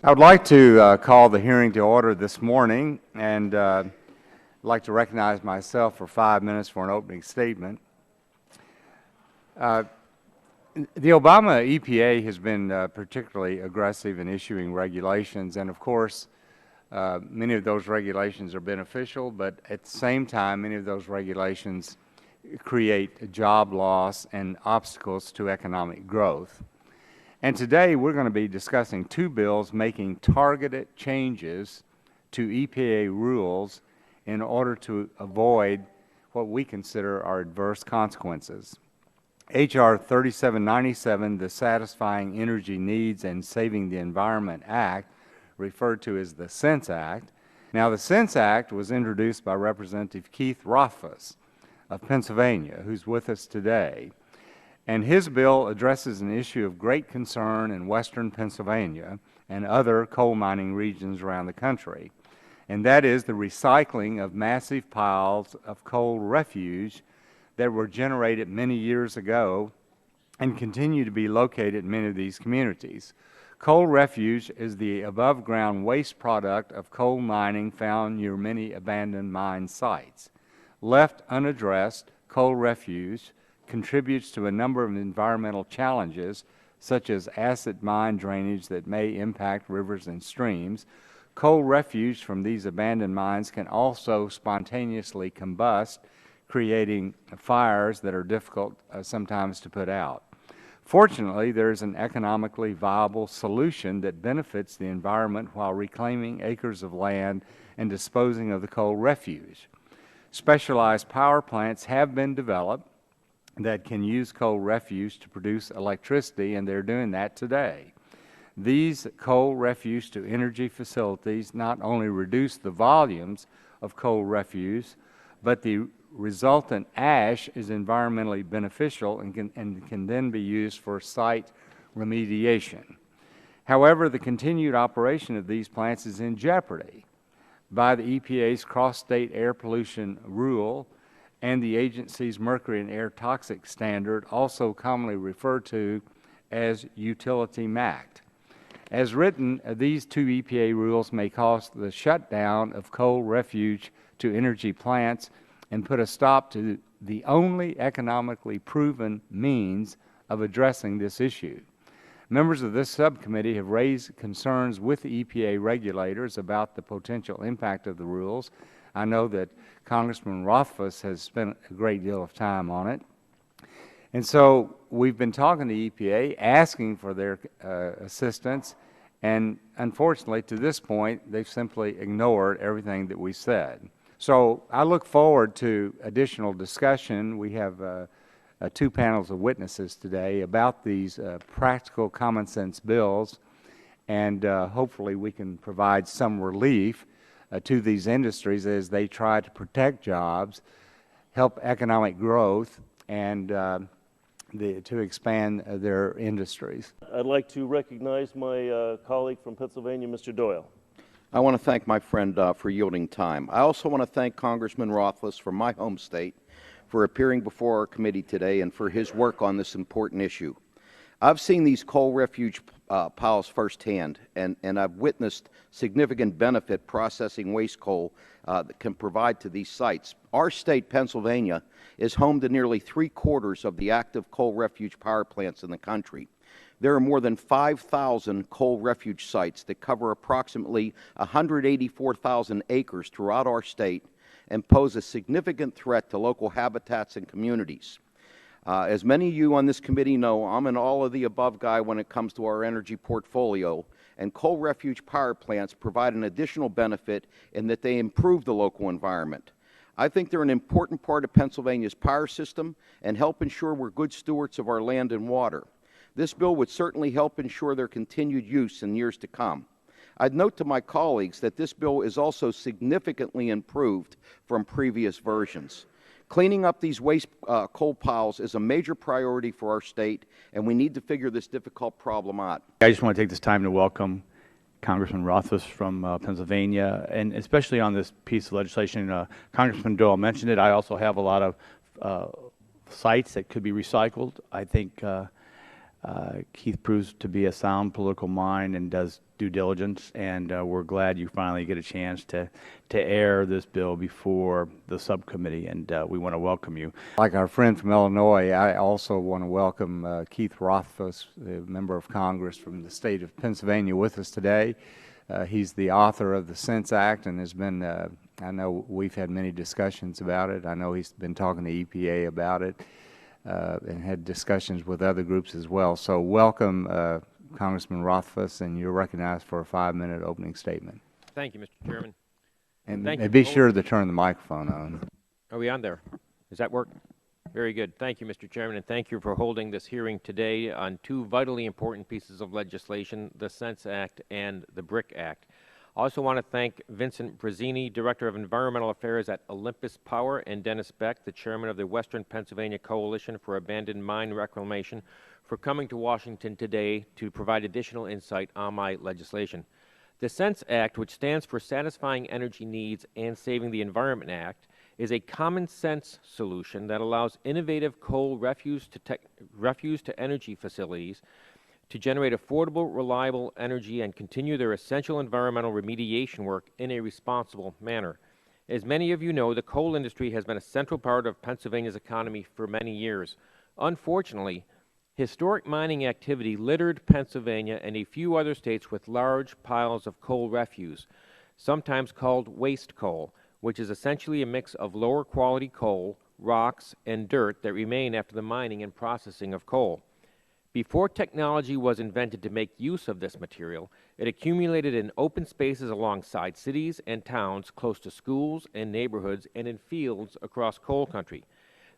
I would like to call the hearing to order this morning, and I'd like to recognize myself for 5 minutes for an opening statement. The Obama EPA has been particularly aggressive in issuing regulations, and of course, many of those regulations are beneficial, but at the same time, many of those regulations create job loss and obstacles to economic growth. And today we're going to be discussing two bills making targeted changes to EPA rules in order to avoid what we consider are adverse consequences. H.R. 3797, the Satisfying Energy Needs and Saving the Environment Act, referred to as the SENSE Act. Now, the SENSE Act was introduced by Representative Keith Rothfuss of Pennsylvania, who's with us today. And his bill addresses an issue of great concern in western Pennsylvania and other coal mining regions around the country, and that is the recycling of massive piles of coal refuse that were generated many years ago and continue to be located in many of these communities. Coal refuse is the above-ground waste product of coal mining found near many abandoned mine sites. Left unaddressed, coal refuse contributes to a number of environmental challenges, such as acid mine drainage that may impact rivers and streams. Coal refuse from these abandoned mines can also spontaneously combust, creating fires that are difficult sometimes to put out. Fortunately, there is an economically viable solution that benefits the environment while reclaiming acres of land and disposing of the coal refuse. Specialized power plants have been developed that can use coal refuse to produce electricity, and they're doing that today. These coal refuse to energy facilities not only reduce the volumes of coal refuse, but the resultant ash is environmentally beneficial and can then be used for site remediation. However, the continued operation of these plants is in jeopardy by the EPA's cross-state air pollution rule and the agency's mercury and air toxic standard, also commonly referred to as Utility MACT. As written, these two EPA rules may cause the shutdown of coal refuge to energy plants and put a stop to the only economically proven means of addressing this issue. Members of this subcommittee have raised concerns with the EPA regulators about the potential impact of the rules. I know that Congressman Rothfuss has spent a great deal of time on it. And so we've been talking to EPA, asking for their assistance, and unfortunately, to this point, they've simply ignored everything that we said. So I look forward to additional discussion. We have two panels of witnesses today about these practical common sense bills, and hopefully we can provide some relief to these industries as they try to protect jobs, help economic growth, and to expand their industries. I'd like to recognize my colleague from Pennsylvania, Mr. Doyle. I want to thank my friend for yielding time. I also want to thank Congressman Rothfuss from my home state for appearing before our committee today and for his work on this important issue. I've seen these coal refuge piles firsthand, and I've witnessed significant benefit processing waste coal that can provide to these sites. Our state, Pennsylvania, is home to nearly 3/4 of the active coal refuge power plants in the country. There are more than 5,000 coal refuge sites that cover approximately 184,000 acres throughout our state and pose a significant threat to local habitats and communities. As many of you on this committee know, I'm an all-of-the-above guy when it comes to our energy portfolio, and coal refuge power plants provide an additional benefit in that they improve the local environment. I think they're an important part of Pennsylvania's power system and help ensure we're good stewards of our land and water. This bill would certainly help ensure their continued use in years to come. I'd note to my colleagues that this bill is also significantly improved from previous versions. Cleaning up these waste coal piles is a major priority for our state, and we need to figure this difficult problem out. I just want to take this time to welcome Congressman Rothfuss from Pennsylvania, and especially on this piece of legislation. Congressman Doyle mentioned it. I also have a lot of sites that could be recycled. I think Keith proves to be a sound political mind and does due diligence, and we're glad you finally get a chance to air this bill before the subcommittee, and we want to welcome you. Like our friend from Illinois, I also want to welcome Keith Rothfuss, the member of Congress from the state of Pennsylvania, with us today. He's the author of the Sense Act and has been, I know we've had many discussions about it. I know he's been talking to EPA about it and had discussions with other groups as well. So welcome, Congressman Rothfuss, and you're recognized for a 5-minute opening statement. Thank you, Mr. Chairman. And be sure to turn the microphone on. Are we on there? Does that work? Very good. Thank you, Mr. Chairman, and thank you for holding this hearing today on two vitally important pieces of legislation, the Sense Act and the BRIC Act. I also want to thank Vincent Brazzini, Director of Environmental Affairs at Olympus Power, and Dennis Beck, the Chairman of the Western Pennsylvania Coalition for Abandoned Mine Reclamation, for coming to Washington today to provide additional insight on my legislation. The Sense Act, which stands for Satisfying Energy Needs and Saving the Environment Act, is a common-sense solution that allows innovative coal refuse to energy facilities to generate affordable, reliable energy and continue their essential environmental remediation work in a responsible manner. As many of you know, the coal industry has been a central part of Pennsylvania's economy for many years. Unfortunately, historic mining activity littered Pennsylvania and a few other states with large piles of coal refuse, sometimes called waste coal, which is essentially a mix of lower quality coal, rocks, and dirt that remain after the mining and processing of coal. Before technology was invented to make use of this material, it accumulated in open spaces alongside cities and towns close to schools and neighborhoods and in fields across coal country.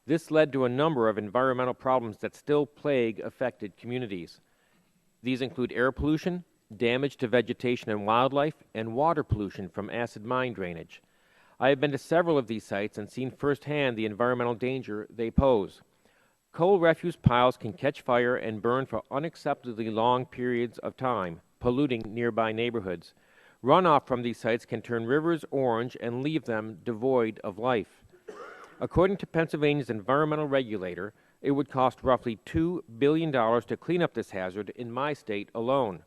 This led to a number of environmental problems that still plague affected communities. These include air pollution, damage to vegetation and wildlife, and water pollution from acid mine drainage. I have been to several of these sites and seen firsthand the environmental danger they pose. Coal refuse piles can catch fire and burn for unacceptably long periods of time, polluting nearby neighborhoods. Runoff from these sites can turn rivers orange and leave them devoid of life. According to Pennsylvania's environmental regulator, it would cost roughly $2 billion to clean up this hazard in my state alone.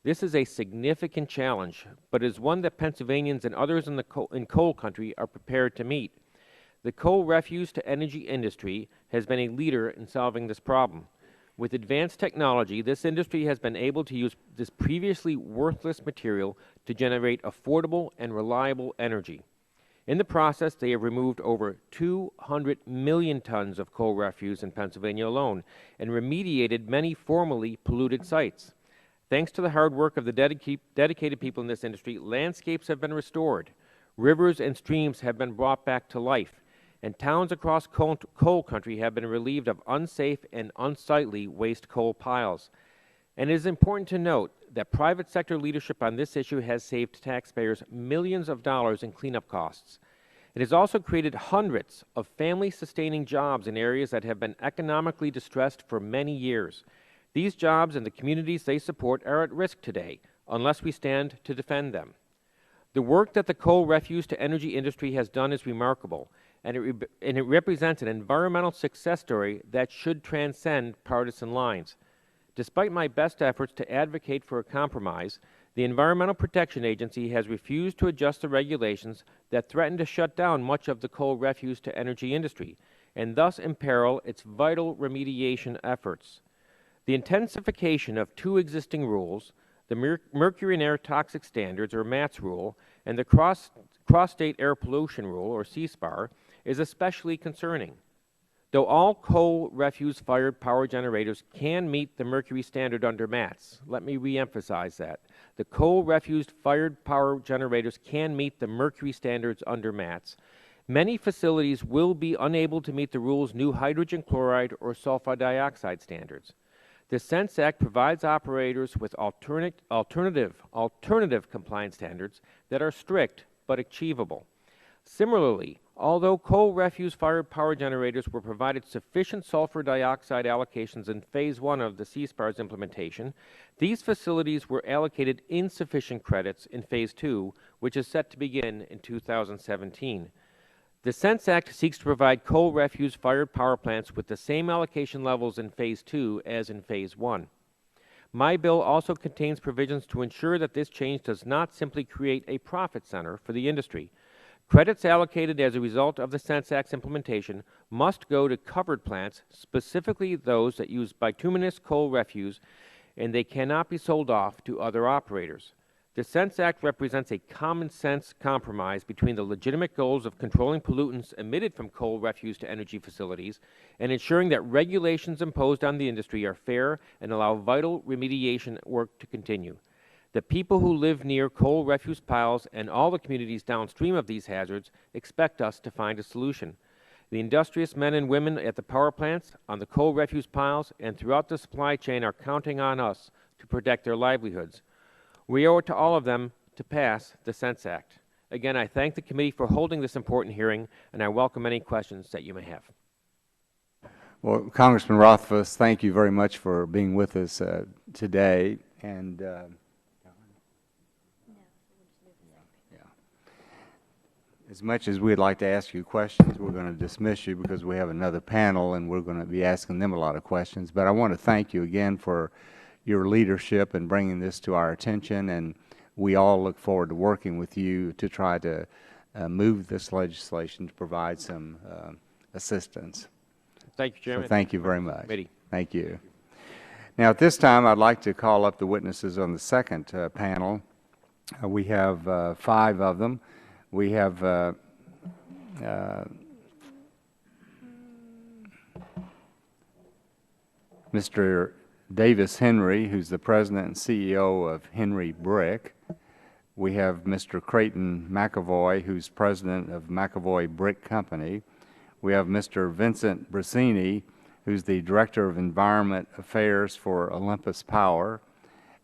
This is a significant challenge, but is one that Pennsylvanians and others in coal country are prepared to meet. The coal refuse to energy industry has been a leader in solving this problem. With advanced technology, this industry has been able to use this previously worthless material to generate affordable and reliable energy. In the process, they have removed over 200 million tons of coal refuse in Pennsylvania alone and remediated many formerly polluted sites. Thanks to the hard work of the dedicated people in this industry, landscapes have been restored, rivers and streams have been brought back to life, and towns across coal country have been relieved of unsafe and unsightly waste coal piles. And it is important to note that private sector leadership on this issue has saved taxpayers millions of dollars in cleanup costs. It has also created hundreds of family-sustaining jobs in areas that have been economically distressed for many years. These jobs and the communities they support are at risk today, unless we stand to defend them. The work that the coal refuse to energy industry has done is remarkable, and it represents an environmental success story that should transcend partisan lines. Despite my best efforts to advocate for a compromise, the Environmental Protection Agency has refused to adjust the regulations that threaten to shut down much of the coal refuse to energy industry, and thus imperil its vital remediation efforts. The intensification of two existing rules, the Mercury and Air Toxic Standards, or MATS rule, and the Cross-State Air Pollution Rule, or CSPAR, is especially concerning. Though all coal refuse-fired power generators can meet the Mercury standard under MATS, let me reemphasize that. The coal refuse-fired power generators can meet the Mercury standards under MATS. Many facilities will be unable to meet the rule's new hydrogen chloride or sulfur dioxide standards. The Sense Act provides operators with alternative compliance standards that are strict but achievable. Similarly, although coal refuse-fired power generators were provided sufficient sulfur dioxide allocations in Phase 1 of the CSPAR's implementation, these facilities were allocated insufficient credits in Phase 2, which is set to begin in 2017. The Sense Act seeks to provide coal refuse-fired power plants with the same allocation levels in Phase 2 as in Phase 1. My bill also contains provisions to ensure that this change does not simply create a profit center for the industry. Credits allocated as a result of the Sense Act's implementation must go to covered plants, specifically those that use bituminous coal refuse, and they cannot be sold off to other operators. The Sense Act represents a common-sense compromise between the legitimate goals of controlling pollutants emitted from coal refuse to energy facilities and ensuring that regulations imposed on the industry are fair and allow vital remediation work to continue. The people who live near coal refuse piles and all the communities downstream of these hazards expect us to find a solution. The industrious men and women at the power plants, on the coal refuse piles, and throughout the supply chain are counting on us to protect their livelihoods. We owe it to all of them to pass the Sense Act. Again, I thank the committee for holding this important hearing, and I welcome any questions that you may have. Well, Congressman Rothfuss, thank you very much for being with us today. And as much as we'd like to ask you questions, we're going to dismiss you because we have another panel and we're going to be asking them a lot of questions. But I want to thank you again for your leadership in bringing this to our attention, and we all look forward to working with you to try to move this legislation to provide some assistance. Thank you, Chairman. So thank you very much. Committee. Thank you. Now, at this time, I'd like to call up the witnesses on the second panel. We have 5 of them. We have Mr. Davis Henry, who's the President and CEO of Henry Brick. We have Mr. Creighton McAvoy, who's President of McAvoy Brick Company. We have Mr. Vincent Brasini, who's the Director of Environment Affairs for Olympus Power.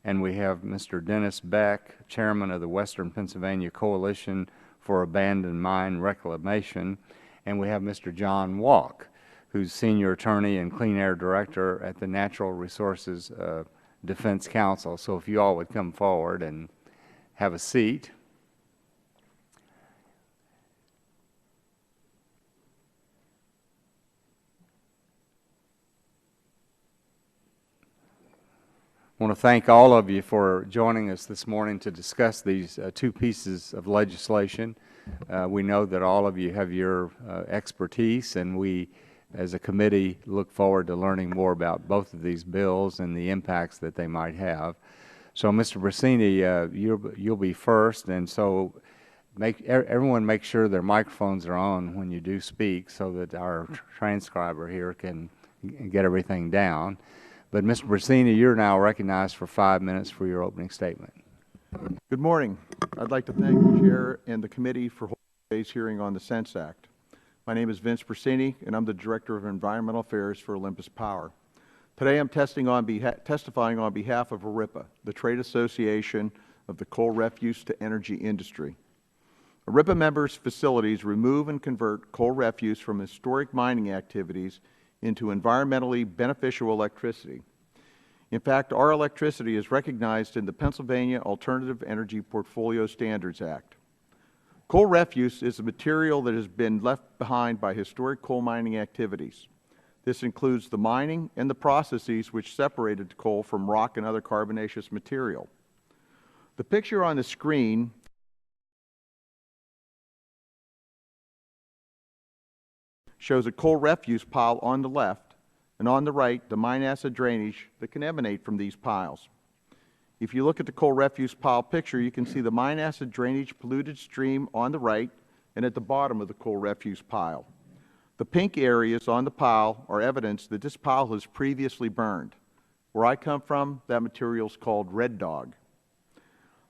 And we have Mr. Dennis Beck, Chairman of the Western Pennsylvania Coalition for Abandoned Mine Reclamation. And we have Mr. John Walk, who's Senior Attorney and Clean Air Director at the Natural Resources Defense Council. So if you all would come forward and have a seat. I want to thank all of you for joining us this morning to discuss these 2 pieces of legislation. We know that all of you have your expertise, and we as a committee look forward to learning more about both of these bills and the impacts that they might have. So Mr. Brasini, you'll be first, and so everyone make sure their microphones are on when you do speak so that our transcriber here can get everything down. But Mr. Brasini, you're now recognized for 5 minutes for your opening statement. Good morning. I'd like to thank the Chair and the committee for holding today's hearing on the Sense Act. My name is Vince Brasini, and I'm the Director of Environmental Affairs for Olympus Power. Today I'm testifying on behalf of ARIPA, the Trade Association of the Coal Refuse to Energy Industry. ARIPA members' facilities remove and convert coal refuse from historic mining activities into environmentally beneficial electricity. In fact, our electricity is recognized in the Pennsylvania Alternative Energy Portfolio Standards Act. Coal refuse is a material that has been left behind by historic coal mining activities. This includes the mining and the processes which separated coal from rock and other carbonaceous material. The picture on the screen shows a coal refuse pile on the left, and on the right, the mine acid drainage that can emanate from these piles. If you look at the coal refuse pile picture, you can see the mine acid drainage polluted stream on the right and at the bottom of the coal refuse pile. The pink areas on the pile are evidence that this pile was previously burned. Where I come from, that material is called red dog.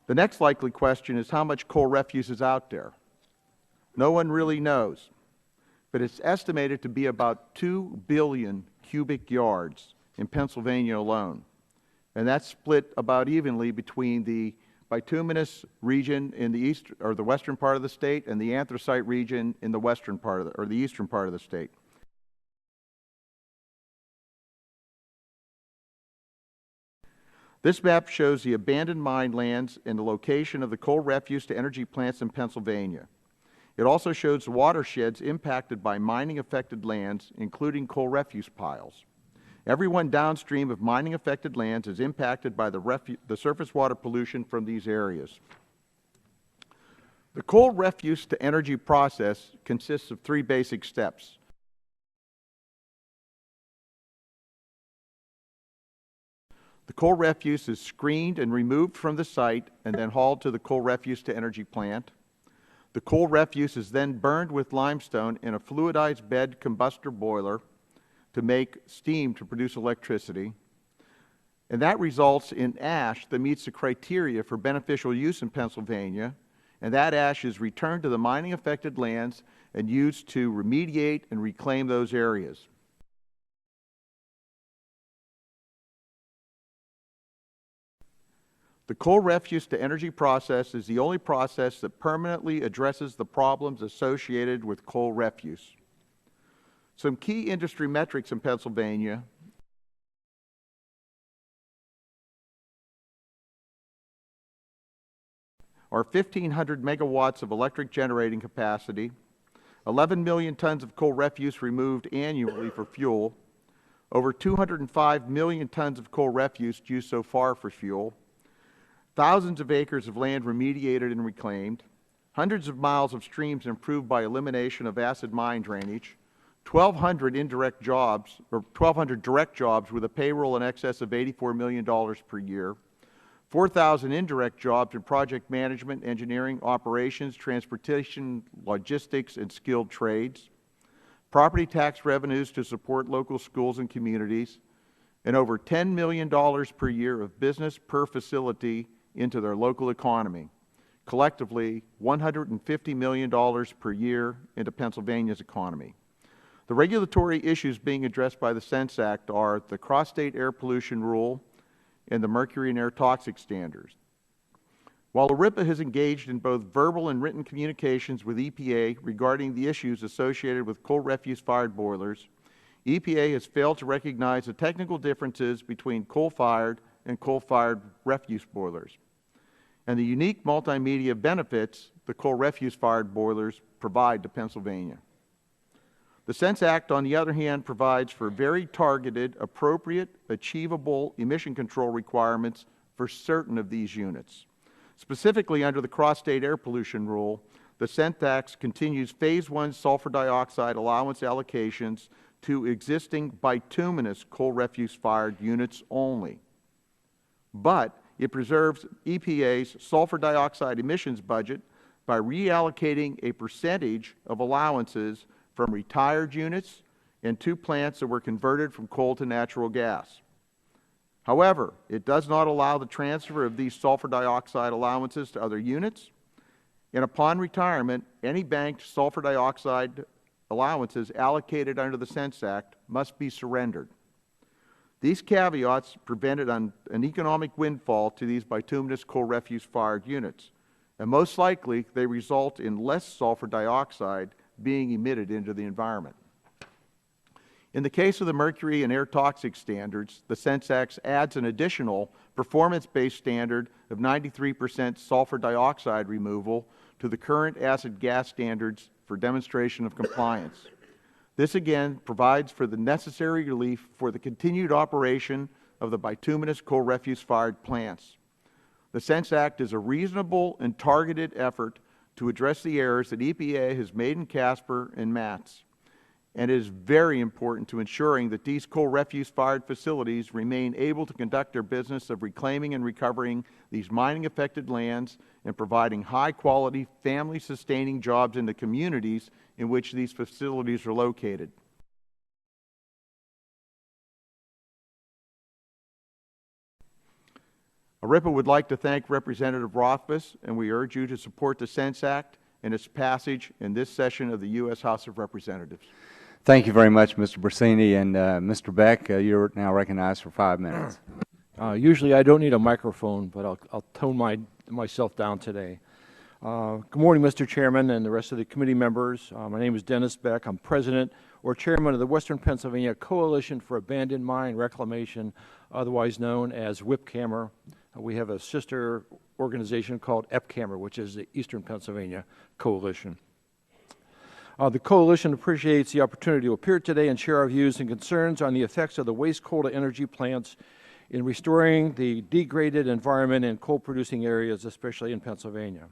The next likely question is how much coal refuse is out there. No one really knows, but it's estimated to be about 2 billion cubic yards in Pennsylvania alone. And that's split about evenly between the bituminous region in the east or the western part of the state and the anthracite region in the western part of the eastern part of the state. This map shows the abandoned mine lands and the location of the coal refuse to energy plants in Pennsylvania. It also shows the watersheds impacted by mining-affected lands, including coal refuse piles. Everyone downstream of mining-affected lands is impacted by the surface water pollution from these areas. The coal refuse to energy process consists of 3 basic steps. The coal refuse is screened and removed from the site and then hauled to the coal refuse to energy plant. The coal refuse is then burned with limestone in a fluidized bed combustor boiler to make steam to produce electricity. And that results in ash that meets the criteria for beneficial use in Pennsylvania. And that ash is returned to the mining-affected lands and used to remediate and reclaim those areas. The coal refuse to energy process is the only process that permanently addresses the problems associated with coal refuse. Some key industry metrics in Pennsylvania are 1,500 megawatts of electric generating capacity, 11 million tons of coal refuse removed annually for fuel, over 205 million tons of coal refuse used so far for fuel, thousands of acres of land remediated and reclaimed, hundreds of miles of streams improved by elimination of acid mine drainage, 1,200 indirect jobs, or 1,200 direct jobs with a payroll in excess of $84 million per year, 4,000 indirect jobs in project management, engineering, operations, transportation, logistics, and skilled trades, property tax revenues to support local schools and communities, and over $10 million per year of business per facility into their local economy. Collectively, $150 million per year into Pennsylvania's economy. The regulatory issues being addressed by the Sense Act are the Cross-State Air Pollution Rule and the Mercury and Air Toxic Standards. While ERIPA has engaged in both verbal and written communications with EPA regarding the issues associated with coal refuse-fired boilers, EPA has failed to recognize the technical differences between coal-fired and coal-fired refuse boilers, and the unique multimedia benefits the coal refuse-fired boilers provide to Pennsylvania. The Sense Act, on the other hand, provides for very targeted, appropriate, achievable emission control requirements for certain of these units. Specifically, under the Cross-State Air Pollution Rule, the Sense Act continues Phase 1 sulfur dioxide allowance allocations to existing bituminous coal refuse-fired units only. But it preserves EPA's sulfur dioxide emissions budget by reallocating a percentage of allowances from retired units and 2 plants that were converted from coal to natural gas. However, it does not allow the transfer of these sulfur dioxide allowances to other units, and upon retirement, any banked sulfur dioxide allowances allocated under the Sense Act must be surrendered. These caveats prevented an economic windfall to these bituminous coal refuse-fired units, and most likely they result in less sulfur dioxide being emitted into the environment. In the case of the Mercury and Air Toxic Standards, the Sense Act adds an additional performance-based standard of 93% sulfur dioxide removal to the current acid gas standards for demonstration of compliance. This again provides for the necessary relief for the continued operation of the bituminous coal refuse-fired plants. The Sense Act is a reasonable and targeted effort to address the errors that EPA has made in Casper and MATS, and it is very important to ensuring that these coal refuse-fired facilities remain able to conduct their business of reclaiming and recovering these mining-affected lands and providing high-quality, family-sustaining jobs in the communities in which these facilities are located. ERIPA would like to thank Representative Rothfuss, and we urge you to support the Sense Act and its passage in this session of the U.S. House of Representatives. Thank you very much, Mr. Bersini, and Mr. Beck, you're now recognized for 5 minutes. Usually I don't need a microphone, but I'll tone myself down today. Good morning, Mr. Chairman and the rest of the committee members. My name is Dennis Beck. I'm President or Chairman of the Western Pennsylvania Coalition for Abandoned Mine Reclamation, otherwise known as WIPCAMR. We have a sister organization called EPCAMR, which is the Eastern Pennsylvania Coalition. The Coalition appreciates the opportunity to appear today and share our views and concerns on the effects of the waste coal to energy plants in restoring the degraded environment in coal-producing areas, especially in Pennsylvania.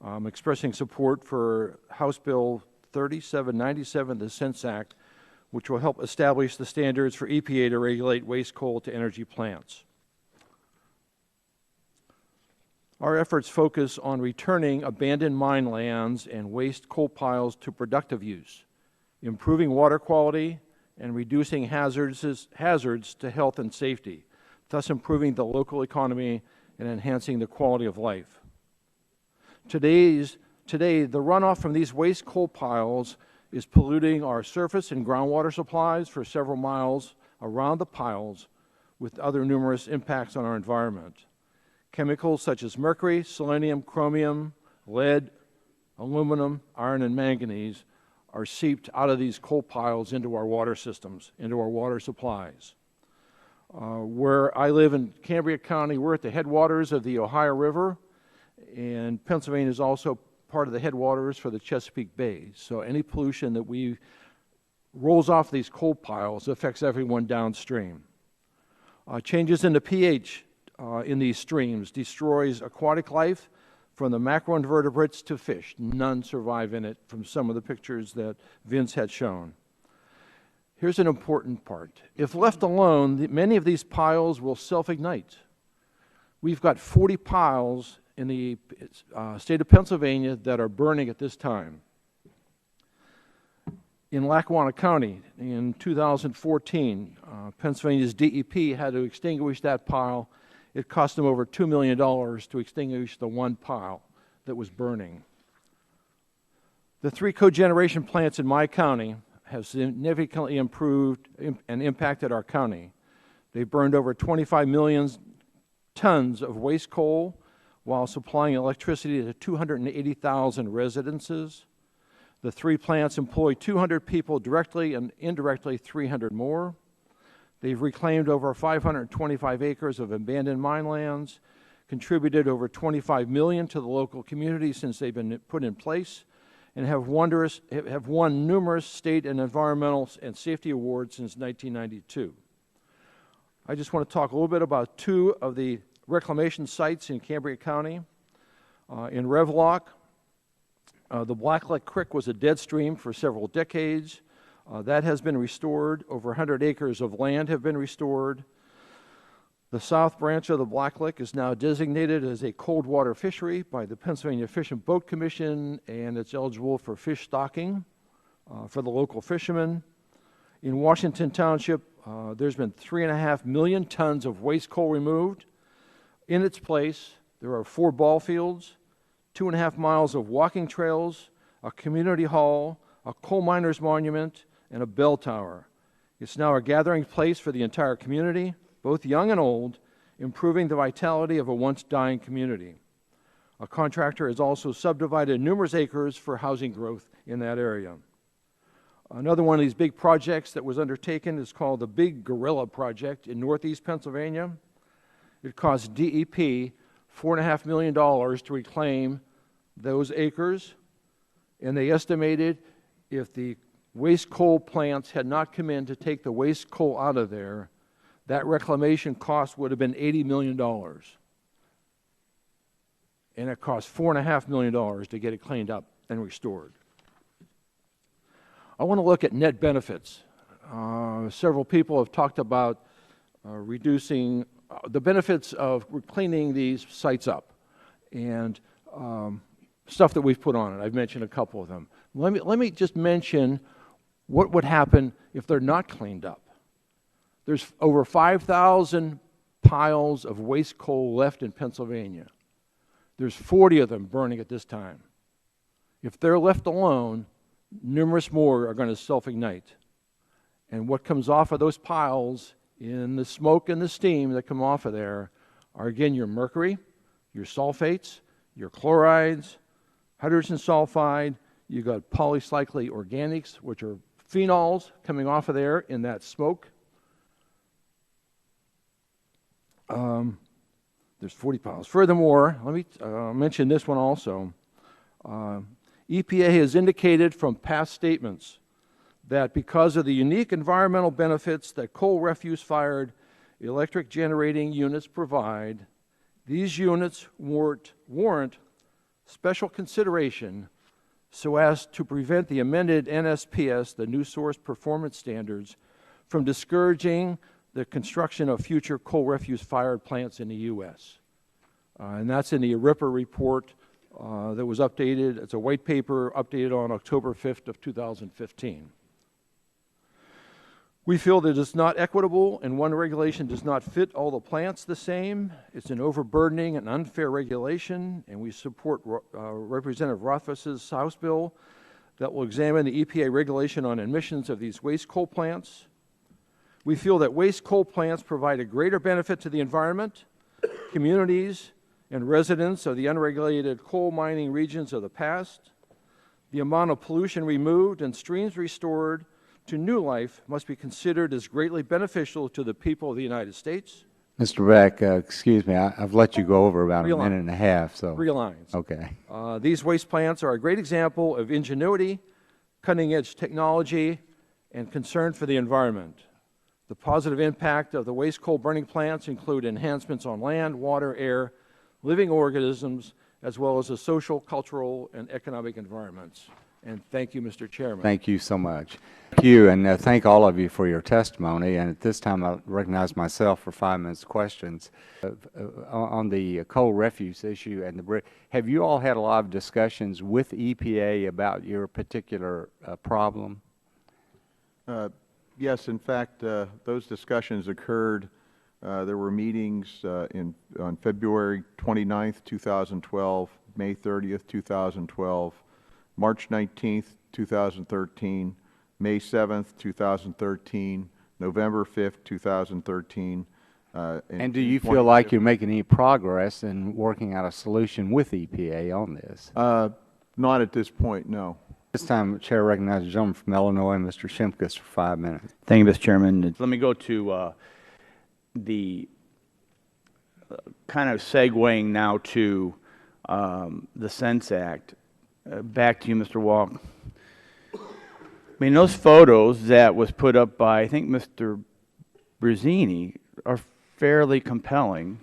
I'm expressing support for House Bill 3797, the Sense Act, which will help establish the standards for EPA to regulate waste coal to energy plants. Our efforts focus on returning abandoned mine lands and waste coal piles to productive use, improving water quality, and reducing hazards to health and safety, thus improving the local economy and enhancing the quality of life. Today, the runoff from these waste coal piles is polluting our surface and groundwater supplies for several miles around the piles, with other numerous impacts on our environment. Chemicals such as mercury, selenium, chromium, lead, aluminum, iron, and manganese are seeped out of these coal piles into our water systems, into our water supplies. Where I live in Cambria County, we're at the headwaters of the Ohio River, and Pennsylvania is also part of the headwaters for the Chesapeake Bay. So any pollution that rolls off these coal piles affects everyone downstream. Changes in the pH in these streams destroys aquatic life, from the macroinvertebrates to fish. None survive in it, from some of the pictures that Vince had shown. Here's an important part. If left alone, many of these piles will self-ignite. We've got 40 piles in the state of Pennsylvania that are burning at this time. In Lackawanna County, in 2014, Pennsylvania's DEP had to extinguish that pile. It cost them over $2 million to extinguish the one pile that was burning. The 3 cogeneration plants in my county have significantly improved and impacted our county. They've burned over 25 million tons of waste coal while supplying electricity to 280,000 residences. The 3 plants employ 200 people directly and indirectly 300 more. They've reclaimed over 525 acres of abandoned mine lands, contributed over $25 million to the local community since they've been put in place, and have won numerous state and environmental and safety awards since 1992. I just want to talk a little bit about 2 of the reclamation sites in Cambria County. In Revlock, the Blacklick Creek was a dead stream for several decades. That has been restored. Over 100 acres of land have been restored. The south branch of the Blacklick is now designated as a cold water fishery by the Pennsylvania Fish and Boat Commission, and it's eligible for fish stocking for the local fishermen. In Washington Township, there's been 3.5 million tons of waste coal removed. In its place, there are 4 ball fields, 2.5 miles of walking trails, a community hall, a coal miners monument, and a bell tower. It's now a gathering place for the entire community, both young and old, improving the vitality of a once dying community. A contractor has also subdivided numerous acres for housing growth in that area. Another one of these big projects that was undertaken is called the Big Gorilla Project in northeast Pennsylvania. It cost DEP $4.5 million to reclaim those acres, and they estimated if the waste coal plants had not come in to take the waste coal out of there, that reclamation cost would have been $80 million. And it cost $4.5 million to get it cleaned up and restored. I want to look at net benefits. Several people have talked about reducing the benefits of cleaning these sites up and stuff that we've put on it. I've mentioned a couple of them. Let me just mention what would happen if they're not cleaned up. There's over 5,000 piles of waste coal left in Pennsylvania. There's 40 of them burning at this time. If they're left alone, numerous more are going to self-ignite. And what comes off of those piles in the smoke and the steam that come off of there are, again, your mercury, your sulfates, your chlorides, hydrogen sulfide. You've got polycyclic organics, which are phenols coming off of there in that smoke. There's 40 piles. Furthermore, let me mention this one also. EPA has indicated from past statements that because of the unique environmental benefits that coal refuse-fired electric generating units provide, these units warrant special consideration so as to prevent the amended NSPS, the New Source Performance Standards, from discouraging the construction of future coal refuse-fired plants in the U.S. And that's in the ERIPA report that was updated. It's a white paper updated on October 5th of 2015. We feel that it's not equitable and one regulation does not fit all the plants the same. It's an overburdening and unfair regulation, and we support Representative Rothfuss's House bill that will examine the EPA regulation on emissions of these waste coal plants. We feel that waste coal plants provide a greater benefit to the environment, communities, and residents of the unregulated coal mining regions of the past. The amount of pollution removed and streams restored to new life must be considered as greatly beneficial to the people of the United States. Mr. Beck, excuse me, I've let you go over about a Three minute and a half, so. 3 lines. Okay. These waste plants are a great example of ingenuity, cutting-edge technology, and concern for the environment. The positive impact of the waste coal burning plants include enhancements on land, water, air, living organisms, as well as the social, cultural, and economic environments. And thank you, Mr. Chairman. Thank you so much. Thank you, and thank all of you for your testimony. And at this time, I recognize myself for 5 minutes questions. On the coal refuse issue and the BRIC, have you all had a lot of discussions with EPA about your particular problem? Yes, in fact, those discussions occurred. There were meetings on February 29th, 2012, May 30th, 2012, March 19th, 2013, May 7th, 2013, November 5th, 2013. And do you feel like you're making any progress in working out a solution with EPA on this? Not at this point, no. This time, the Chair recognizes the gentleman from Illinois, Mr. Shimkus, for 5 minutes. Thank you, Mr. Chairman. Let me go to the kind of segueing now to the Sense Act. Back to you, Mr. Walk. I mean, those photos that was put up by, I think, Mr. Bruzzini are fairly compelling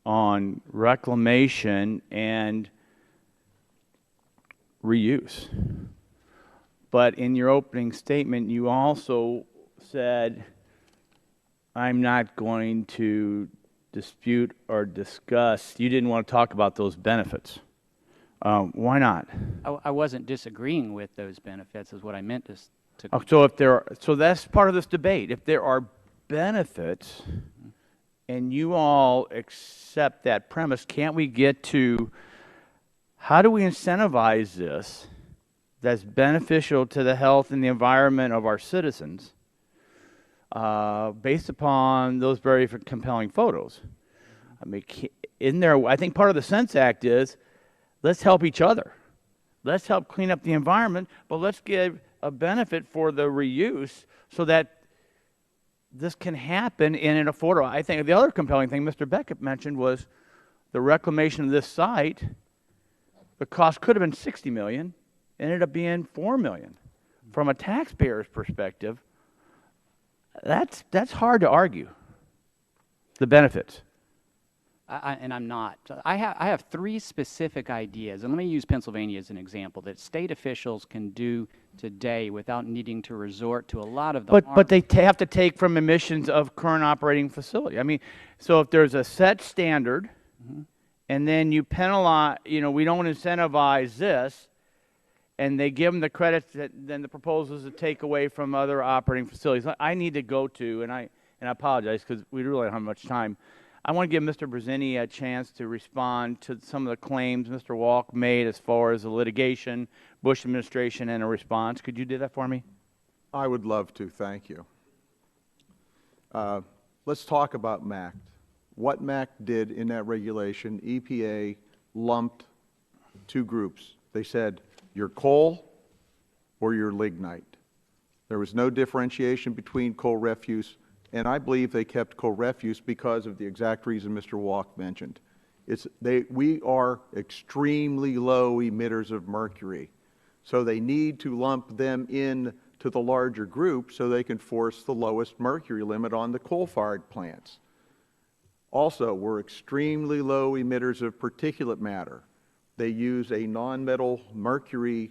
on reclamation and reuse. But in your opening statement, you also said, I'm not going to dispute or discuss, you didn't want to talk about those benefits. Why not? I wasn't disagreeing with those benefits, is what I meant to. So if there are, so that's part of this debate. If there are benefits, and you all accept that premise, can't we get to how do we incentivize this that's beneficial to the health and the environment of our citizens, based upon those very compelling photos? I mean, in there, I think part of the Sense Act is, let's help each other. Let's help clean up the environment, but let's give a benefit for the reuse so that this can happen in an affordable. I think the other compelling thing Mr. Beckett mentioned was the reclamation of this site. The cost could have been $60 million, ended up being $4 million. From a taxpayer's perspective, that's hard to argue. The benefits. And I'm not. I have 3 specific ideas, and let me use Pennsylvania as an example, that state officials can do today without needing to resort to a lot of the But they have to take from emissions of current operating facility. I mean, so if there's a set standard, and then you penalize, you know, we don't incentivize this, and they give them the credits that then the proposals to take away from other operating facilities. I need to go to, and I apologize because we really don't have much time. I want to give Mr. Bruzzini a chance to respond to some of the claims Mr. Walk made as far as the litigation, Bush administration, and a response. Could you do that for me? I would love to, thank you. Let's talk about MACT. What MACT did in that regulation, EPA lumped 2 groups. They said, you're coal or you're lignite. There was no differentiation between coal refuse, and I believe they kept coal refuse because of the exact reason Mr. Walk mentioned. We are extremely low emitters of mercury. So they need to lump them in to the larger group so they can force the lowest mercury limit on the coal-fired plants. Also, we're extremely low emitters of particulate matter. They use a non-metal mercury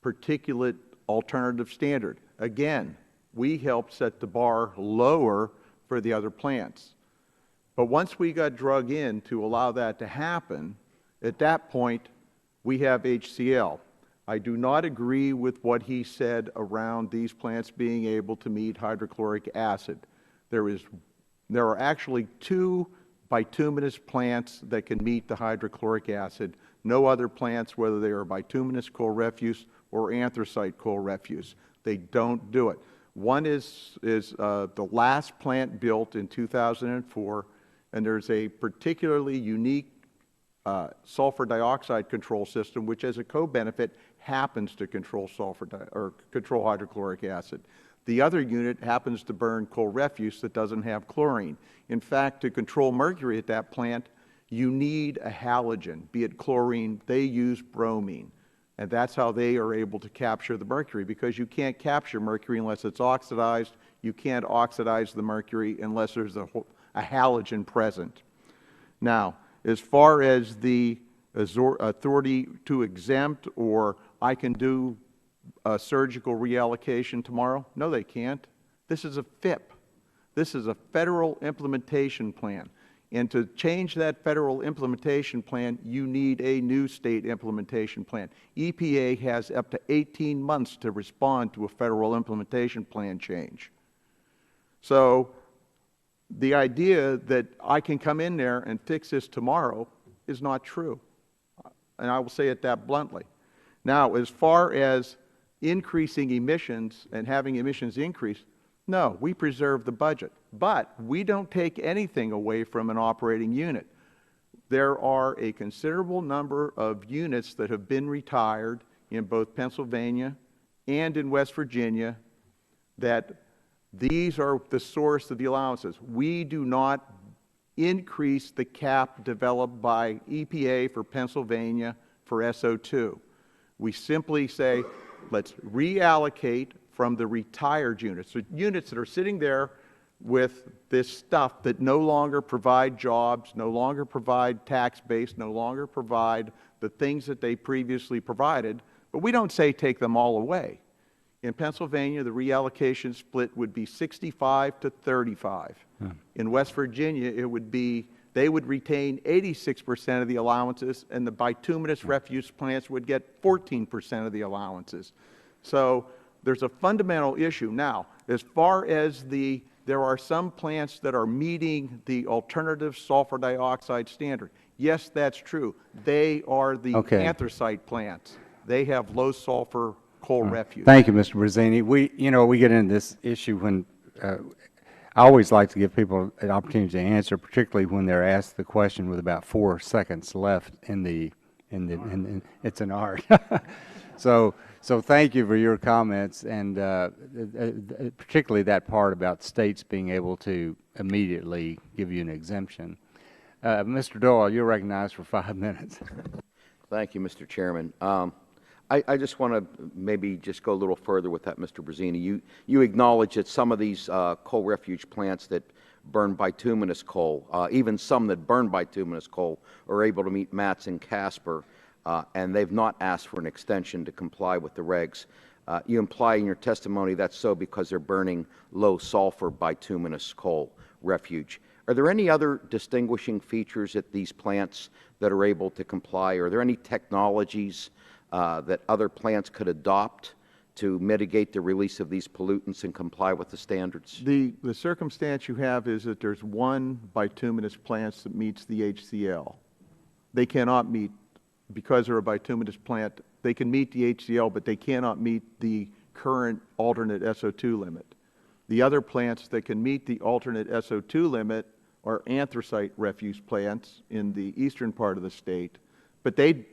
particulate alternative standard. Again, we helped set the bar lower for the other plants. But once we got drug in to allow that to happen, at that point, we have HCl. I do not agree with what he said around these plants being able to meet hydrochloric acid. There are actually 2 bituminous plants that can meet the hydrochloric acid. No other plants, whether they are bituminous coal refuse or anthracite coal refuse. They don't do it. One is the last plant built in 2004, and there's a particularly unique sulfur dioxide control system, which as a co-benefit happens to control control hydrochloric acid. The other unit happens to burn coal refuse that doesn't have chlorine. In fact, to control mercury at that plant, you need a halogen, be it chlorine. They use bromine. And that's how they are able to capture the mercury, because you can't capture mercury unless it's oxidized. You can't oxidize the mercury unless there's a halogen present. Now, as far as the authority to exempt, or I can do a surgical reallocation tomorrow, no, they can't. This is a FIP. This is a federal implementation plan. And to change that federal implementation plan, you need a new state implementation plan. EPA has up to 18 months to respond to a federal implementation plan change. So the idea that I can come in there and fix this tomorrow is not true. And I will say it that bluntly. Now, as far as increasing emissions and having emissions increase, no, we preserve the budget. But we don't take anything away from an operating unit. There are a considerable number of units that have been retired in both Pennsylvania and in West Virginia that these are the source of the allowances. We do not increase the cap developed by EPA for Pennsylvania for SO2. We simply say, let's reallocate from the retired units, so units that are sitting there with this stuff that no longer provide jobs, no longer provide tax base, no longer provide the things that they previously provided, but we don't say take them all away. In Pennsylvania, the reallocation split would be 65 to 35. In West Virginia, it would be, they would retain 86% of the allowances, and the bituminous refuse plants would get 14% of the allowances. So there's a fundamental issue. Now, as far as there are some plants that are meeting the alternative sulfur dioxide standard. Yes, that's true. They are the anthracite plants. They have low sulfur coal refuse. Thank you, Mr. Brazzini. We get into this issue when I always like to give people an opportunity to answer, particularly when they're asked the question with about 4 seconds left it's an art. So thank you for your comments, and particularly that part about states being able to immediately give you an exemption. Mr. Doyle, you're recognized for 5 minutes. Thank you, Mr. Chairman. I just want to maybe just go a little further with that, Mr. Brazzini. You acknowledge that some of these coal refuge plants that burn bituminous coal, even some that burn bituminous coal, are able to meet MATS and CASPR, and they've not asked for an extension to comply with the regs. You imply in your testimony that's so because they're burning low sulfur bituminous coal refuge. Are there any other distinguishing features at these plants that are able to comply? Are there any technologies that other plants could adopt to mitigate the release of these pollutants and comply with the standards? The circumstance you have is that there's one bituminous plant that meets the HCl. They cannot meet, because they're a bituminous plant, they can meet the HCl, but they cannot meet the current alternate SO2 limit. The other plants that can meet the alternate SO2 limit are anthracite refuse plants in the eastern part of the state, but they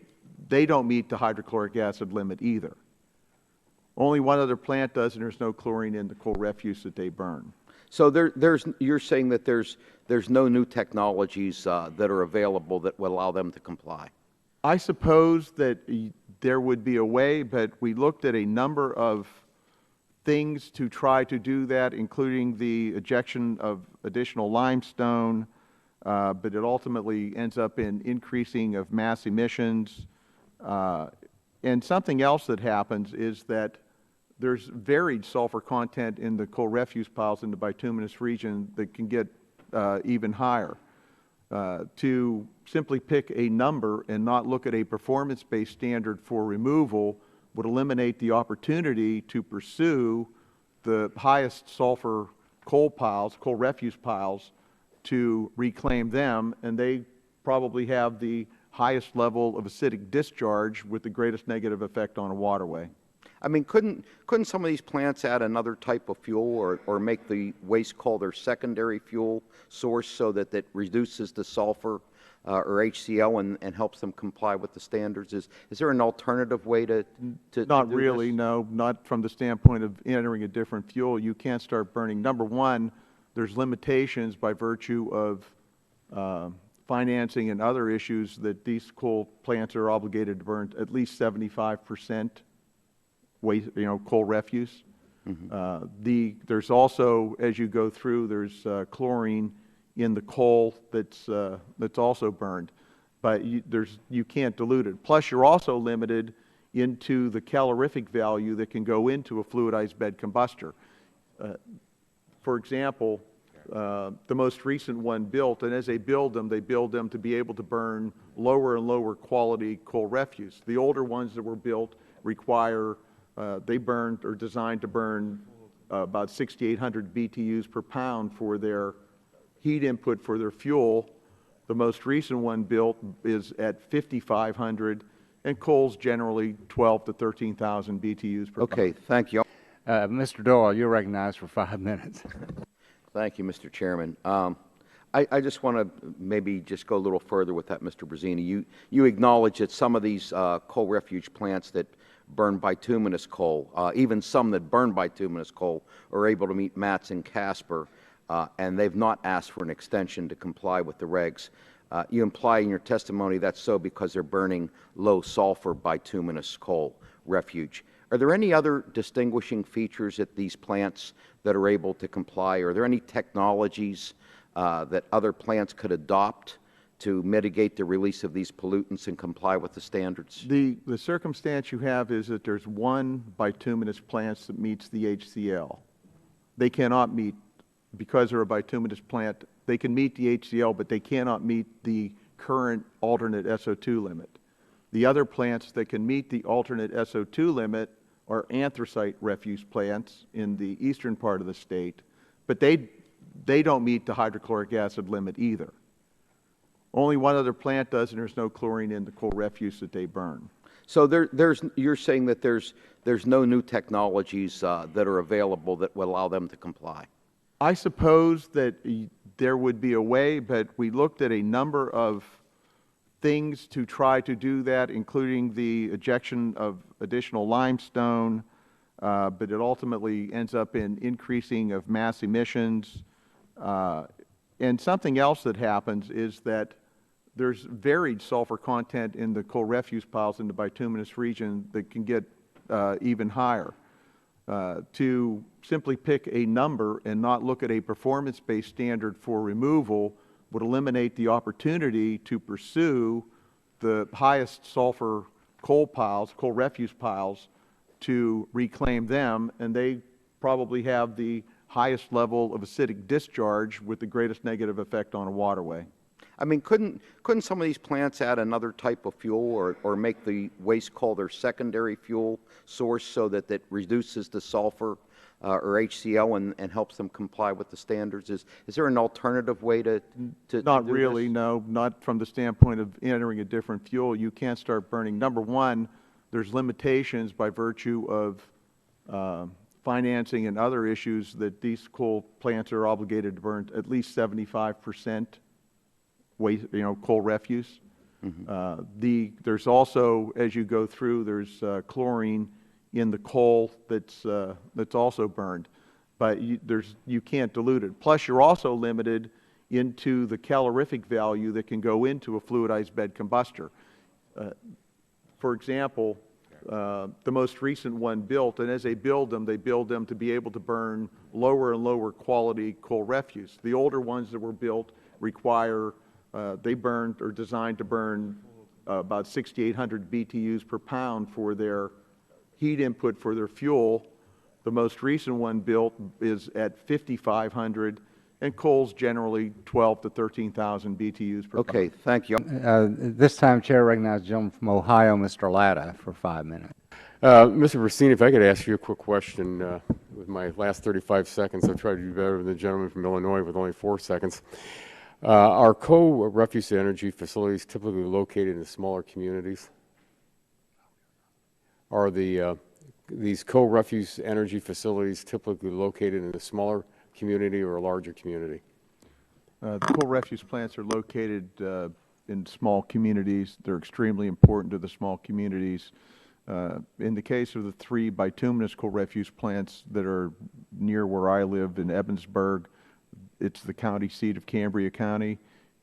don't meet the hydrochloric acid limit either. Only one other plant does, and there's no chlorine in the coal refuse that they burn. So you're saying that there's no new technologies that are available that will allow them to comply? I suppose that there would be a way, but we looked at a number of things to try to do that, including the ejection of additional limestone, but it ultimately ends up in increasing of mass emissions. And something else that happens is that there's varied sulfur content in the coal refuse piles in the bituminous region that can get even higher. To simply pick a number and not look at a performance-based standard for removal would eliminate the opportunity to pursue the highest sulfur coal piles, coal refuse piles, to reclaim them, and they probably have the highest level of acidic discharge with the greatest negative effect on a waterway. I mean, couldn't some of these plants add another type of fuel or make the waste coal their secondary fuel source so that it reduces the sulfur or HCl and helps them comply with the standards? Is there an alternative way to Not do really, this? no, not from the standpoint of entering a different fuel. You can't start burning. Number one, there's limitations by virtue of financing and other issues that these coal plants are obligated to burn at least 75% waste, coal refuse. There's also, as you go through, there's chlorine in the coal that's also burned, but you can't dilute it. Plus, you're also limited into the calorific value that can go into a fluidized bed combustor. For example, the most recent one built, and as they build them to be able to burn lower and lower quality coal refuse. The older ones that were built require, they burned or designed to burn about 6,800 BTUs per pound for their heat input for their fuel. The most recent one built is at 5,500, and coal's generally 12 to 13,000 BTUs per pound. Okay, thank you. Mr. Doyle, you're recognized for 5 minutes. Thank you, Mr. Chairman. I just want to maybe just go a little further with that, Mr. Brazini. You acknowledge that some of these coal refuge plants that burn bituminous coal, even some that burn bituminous coal, are able to meet MATS and CASPR, and they've not asked for an extension to comply with the regs. You imply in your testimony that's so because they're burning low sulfur bituminous coal refuge. Are there any other distinguishing features at these plants that are able to comply? Are there any technologies that other plants could adopt to mitigate the release of these pollutants and comply with the standards? The circumstance you have is that there's one bituminous plant that meets the HCl. They cannot meet, because they're a bituminous plant, they can meet the HCl, but they cannot meet the current alternate SO2 limit. The other plants that can meet the alternate SO2 limit are anthracite refuse plants in the eastern part of the state, but they don't meet the hydrochloric acid limit either. Only one other plant does, and there's no chlorine in the coal refuse that they burn. So you're saying that there's no new technologies that are available that will allow them to comply? I suppose that there would be a way, but we looked at a number of things to try to do that, including the ejection of additional limestone, but it ultimately ends up in increasing of mass emissions. And something else that happens is that there's varied sulfur content in the coal refuse piles in the bituminous region that can get even higher. To simply pick a number and not look at a performance-based standard for removal would eliminate the opportunity to pursue the highest sulfur coal piles, coal refuse piles, to reclaim them, and they probably have the highest level of acidic discharge with the greatest negative effect on a waterway. I mean, couldn't some of these plants add another type of fuel or make the waste coal their secondary fuel source so that it reduces the sulfur or HCl and helps them comply with the standards? Is there an alternative way to Not do really, this? no, not from the standpoint of entering a different fuel. You can't start burning. Number one, there's limitations by virtue of financing and other issues that these coal plants are obligated to burn at least 75% waste, coal refuse. There's also, as you go through, there's chlorine in the coal that's also burned, but you can't dilute it. Plus, you're also limited into the calorific value that can go into a fluidized bed combustor. For example, the most recent one built, and as they build them to be able to burn lower and lower quality coal refuse. The older ones that were built require, they burned or designed to burn about 6,800 BTUs per pound for their heat input for their fuel. The most recent one built is at 5,500, and coal's generally 12 to 13,000 BTUs per Okay, pound. thank you. This time, Chair recognizes the gentleman from Ohio, Mr. Latta, for 5 minutes. Mr. Versini, if I could ask you a quick question with my last 35 seconds. I'll try to do better than the gentleman from Illinois with only 4 seconds. Are co-refuse energy facilities typically located in smaller communities? Are these co-refuse energy facilities typically located in a smaller community or a larger community? The coal refuse plants are located in small communities. They're extremely important to the small communities. In the case of the 3 bituminous coal refuse plants that are near where I live in Ebensburg, it's the county seat of Cambria County.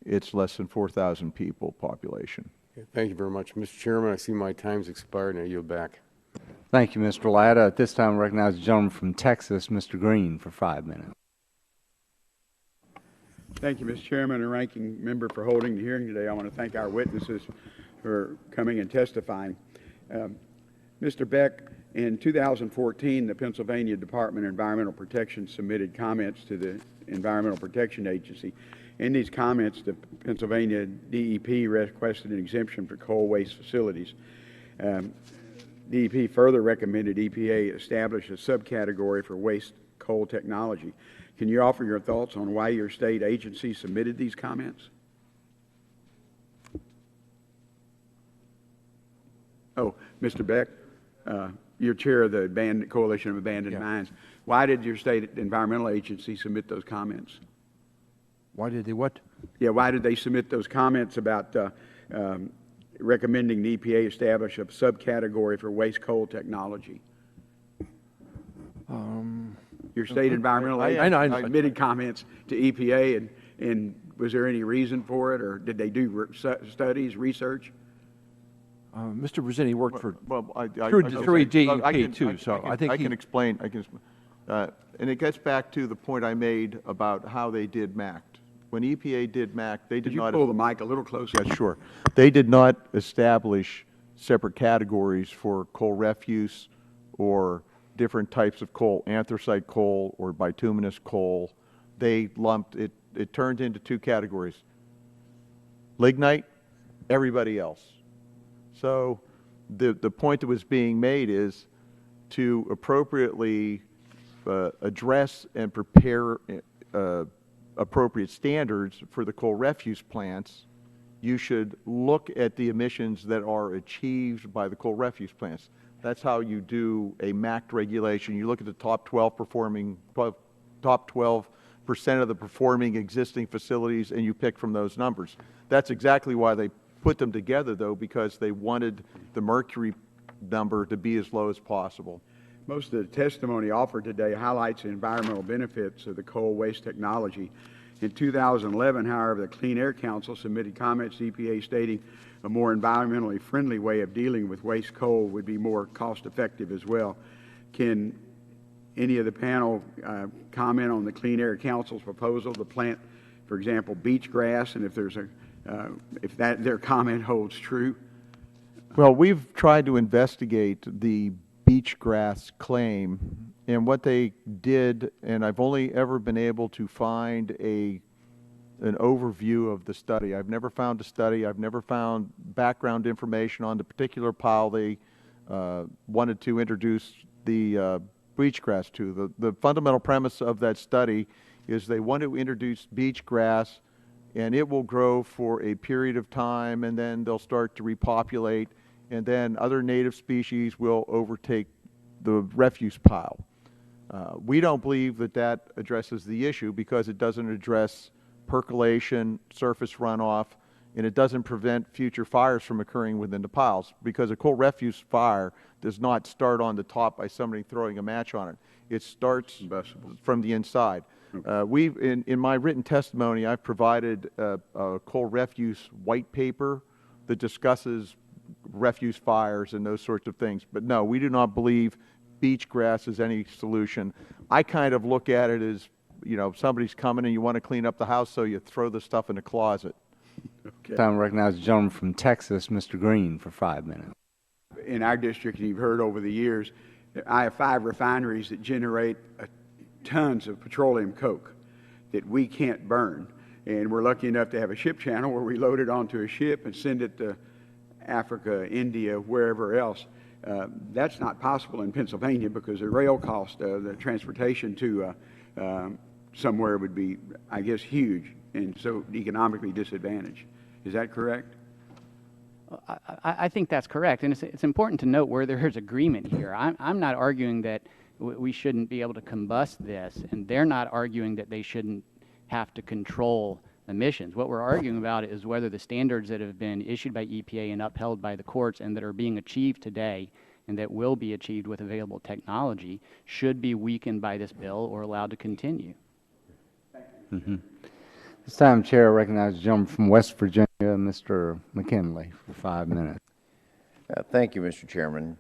It's less than 4,000 people population. Okay, thank you very much. Mr. Chairman, I see my time's expired and I yield back. Thank you, Mr. Latta. At this time, I recognize the gentleman from Texas, Mr. Green, for 5 minutes. Thank you, Mr. Chairman and Ranking Member, for holding the hearing today. I want to thank our witnesses for coming and testifying. Mr. Beck, in 2014, the Pennsylvania Department of Environmental Protection submitted comments to the Environmental Protection Agency. In these comments, the Pennsylvania DEP requested an exemption for coal waste facilities. DEP further recommended EPA establish a subcategory for waste coal technology. Can you offer your thoughts on why your state agency submitted these comments? Oh, Mr. Beck, you're chair of the Coalition of Abandoned Mines. Why did your state environmental agency submit those comments? Why did they what? Yeah, why did they submit those comments about recommending the EPA establish a subcategory for waste coal technology? Your state environmental agency submitted comments to EPA, and was there any reason for it, or did they do studies, research? Mr. Versini worked for Through DEP too, so I think I can explain. And it gets back to the point I made about how they did MACT. When EPA did MACT, they did Could you not. pull the mic a little closer? Yeah, sure. They did not establish separate categories for coal refuse or different types of coal, anthracite coal or bituminous coal. They lumped it. It turned into 2 categories: lignite, everybody else. So the point that was being made is to appropriately address and prepare appropriate standards for the coal refuse plants. You should look at the emissions that are achieved by the coal refuse plants. That's how you do a MACT regulation. You look at the top 12 top 12% of the performing existing facilities, and you pick from those numbers. That's exactly why they put them together, though, because they wanted the mercury number to be as low as possible. Most of the testimony offered today highlights the environmental benefits of the coal waste technology. In 2011, however, the Clean Air Council submitted comments to EPA stating a more environmentally friendly way of dealing with waste coal would be more cost-effective as well. Can any of the panel comment on the Clean Air Council's proposal to plant, for example, beach grass, and if their comment holds true? Well, we've tried to investigate the beach grass claim, and what they did, and I've only ever been able to find an overview of the study. I've never found a study. I've never found background information on the particular pile they wanted to introduce the beach grass to. The fundamental premise of that study is they want to introduce beach grass, and it will grow for a period of time, and then they'll start to repopulate, and then other native species will overtake the refuse pile. We don't believe that that addresses the issue because it doesn't address percolation, surface runoff, and it doesn't prevent future fires from occurring within the piles, because a coal refuse fire does not start on the top by somebody throwing a match on it. It starts from the inside. In my written testimony, I've provided a coal refuse white paper that discusses refuse fires and those sorts of things. But no, we do not believe beach grass is any solution. I kind of look at it as, you know, somebody's coming and you want to clean up the house, so you throw the stuff in the closet. Time to recognize the gentleman from Texas, Mr. Green, for 5 minutes. In our district, and you've heard over the years, I have 5 refineries that generate tons of petroleum coke that we can't burn. And we're lucky enough to have a ship channel where we load it onto a ship and send it to Africa, India, wherever else. That's not possible in Pennsylvania because the rail cost, the transportation to somewhere would be, I guess, huge and so economically disadvantaged. Is that correct? I think that's correct, and it's important to note where there's agreement here. I'm not arguing that we shouldn't be able to combust this, and they're not arguing that they shouldn't have to control emissions. What we're arguing about is whether the standards that have been issued by EPA and upheld by the courts and that are being achieved today and that will be achieved with available technology should be weakened by this bill or allowed to continue. This time, Chair recognizes the gentleman from West Virginia, Mr. McKinley, for 5 minutes. Thank you, Mr. Chairman.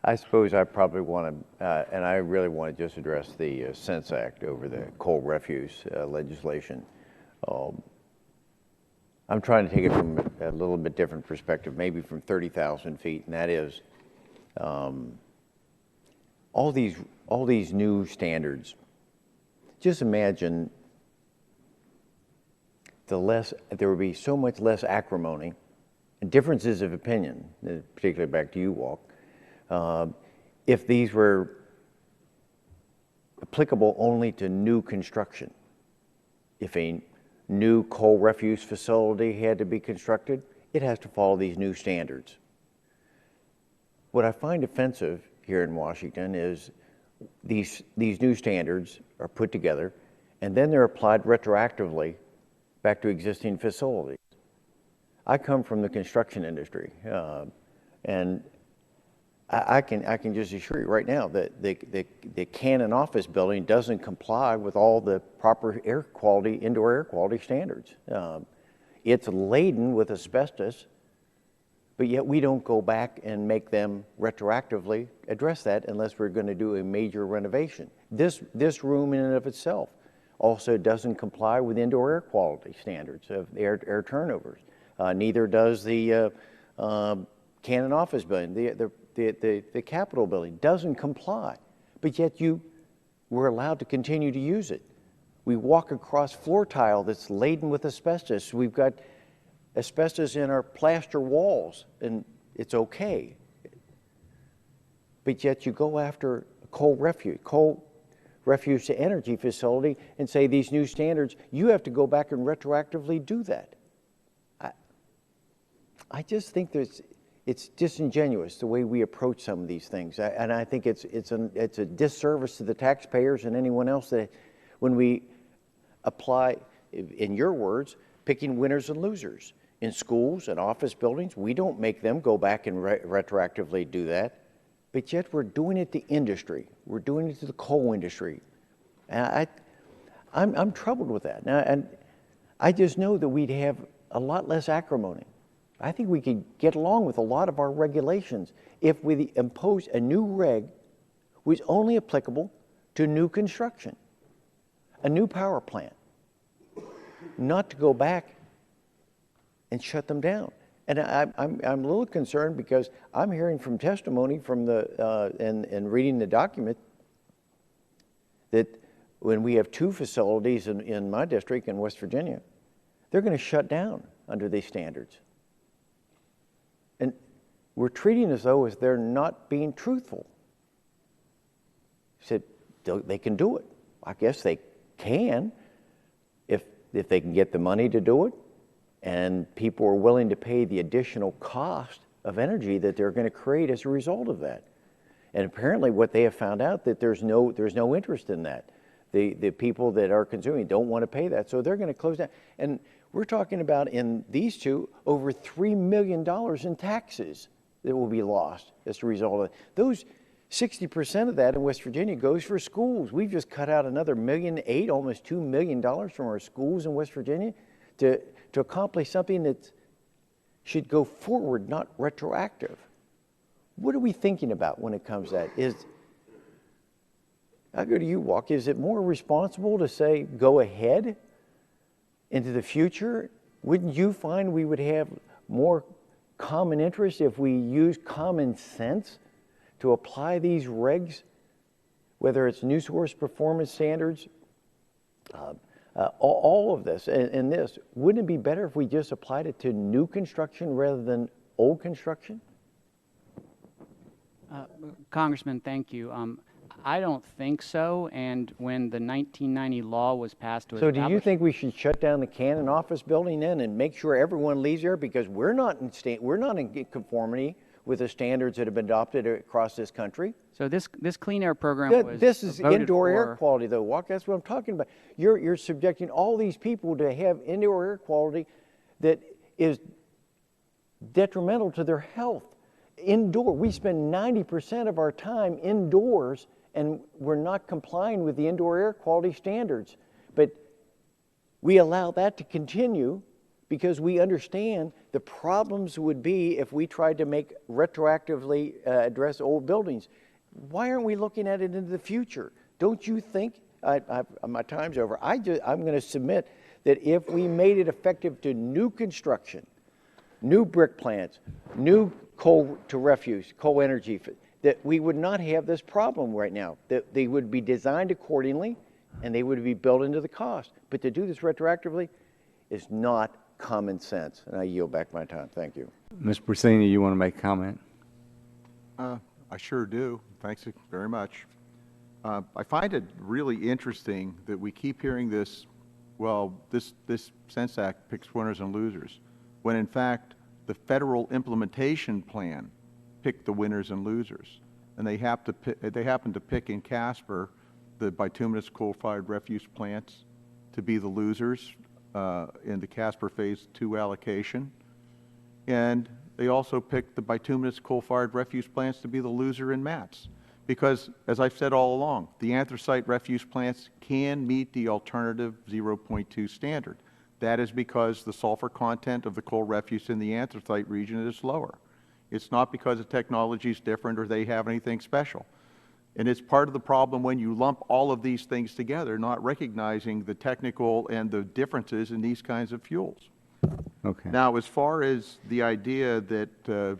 I suppose I probably want to, and I really want to just address the Sense Act over the coal refuse legislation. I'm trying to take it from a little bit different perspective, maybe from 30,000 feet, and that is all these new standards. Just imagine there would be so much less acrimony and differences of opinion, particularly back to you, Walt, if these were applicable only to new construction. If a new coal refuse facility had to be constructed, it has to follow these new standards. What I find offensive here in Washington is these new standards are put together and then they're applied retroactively back to existing facilities. I come from the construction industry, and I can just assure you right now that the Cannon office building doesn't comply with all the proper indoor air quality standards. It's laden with asbestos, but yet we don't go back and make them retroactively address that unless we're going to do a major renovation. This room in and of itself also doesn't comply with indoor air quality standards of air turnovers. Neither does the Cannon office building. The Capitol building doesn't comply, but yet we're allowed to continue to use it. We walk across floor tile that's laden with asbestos. We've got asbestos in our plaster walls, and it's okay. But yet you go after a coal refuse to energy facility and say these new standards, you have to go back and retroactively do that. I just think it's disingenuous the way we approach some of these things, and I think it's a disservice to the taxpayers and anyone else that when we apply, in your words, picking winners and losers. In schools and office buildings, we don't make them go back and retroactively do that, but yet we're doing it to industry. We're doing it to the coal industry. And I'm troubled with that. Now, and I just know that we'd have a lot less acrimony. I think we could get along with a lot of our regulations if we impose a new reg was only applicable to new construction, a new power plant, not to go back and shut them down. And I'm a little concerned because I'm hearing from testimony from and reading the document that when we have 2 facilities in my district in West Virginia, they're going to shut down under these standards. And we're treating as though as they're not being truthful. Said they can do it. I guess they can if they can get the money to do it, and people are willing to pay the additional cost of energy that they're going to create as a result of that. And apparently what they have found out that there's no interest in that. The people that are consuming don't want to pay that, so they're going to close down. And we're talking about in these 2 over $3 million in taxes that will be lost as a result of it. Those 60% of that in West Virginia goes for schools. We've just cut out another $1.8 million, almost $2 million from our schools in West Virginia to accomplish something that's should go forward, not retroactive. What are we thinking about when it comes to that? I'll go to you, Walk. Is it more responsible to say, go ahead into the future? Wouldn't you find we would have more common interest if we use common sense to apply these regs, whether it's new source performance standards, all of this and this? Wouldn't it be better if we just applied it to new construction rather than old construction? Congressman, thank you. I don't think so. And when the 1990 law was passed to So do you establish- think we should shut down the Cannon office building then and make sure everyone leaves there, because we're not in conformity with the standards that have been adopted across this country? So this clean air program was This is voted indoor air for- quality, though, Walk. That's what I'm talking about. You're subjecting all these people to have indoor air quality that is detrimental to their health. We spend 90% of our time indoors, and we're not complying with the indoor air quality standards. But we allow that to continue because we understand the problems would be if we tried to retroactively address old buildings. Why aren't we looking at it into the future? Don't you think, my time's over, I'm going to submit that if we made it effective to new construction, new brick plants, new coal to refuse, coal energy, that we would not have this problem right now, that they would be designed accordingly and they would be built into the cost. But to do this retroactively is not common sense. And I yield back my time. Thank you. Ms. Brasini, you want to make a comment? I sure do. Thanks very much. I find it really interesting that we keep hearing this, well, this Sense Act picks winners and losers, when in fact the federal implementation plan picked the winners and losers. And they happen to pick in Casper the bituminous coal-fired refuse plants to be the losers in the Casper Phase 2 allocation. And they also picked the bituminous coal-fired refuse plants to be the loser in MATS. Because, as I've said all along, the anthracite refuse plants can meet the alternative 0.2 standard. That is because the sulfur content of the coal refuse in the anthracite region is lower. It's not because the technology is different or they have anything special. And it's part of the problem when you lump all of these things together, not recognizing the technical and the differences in these kinds of fuels. Okay. Now, as far as the idea that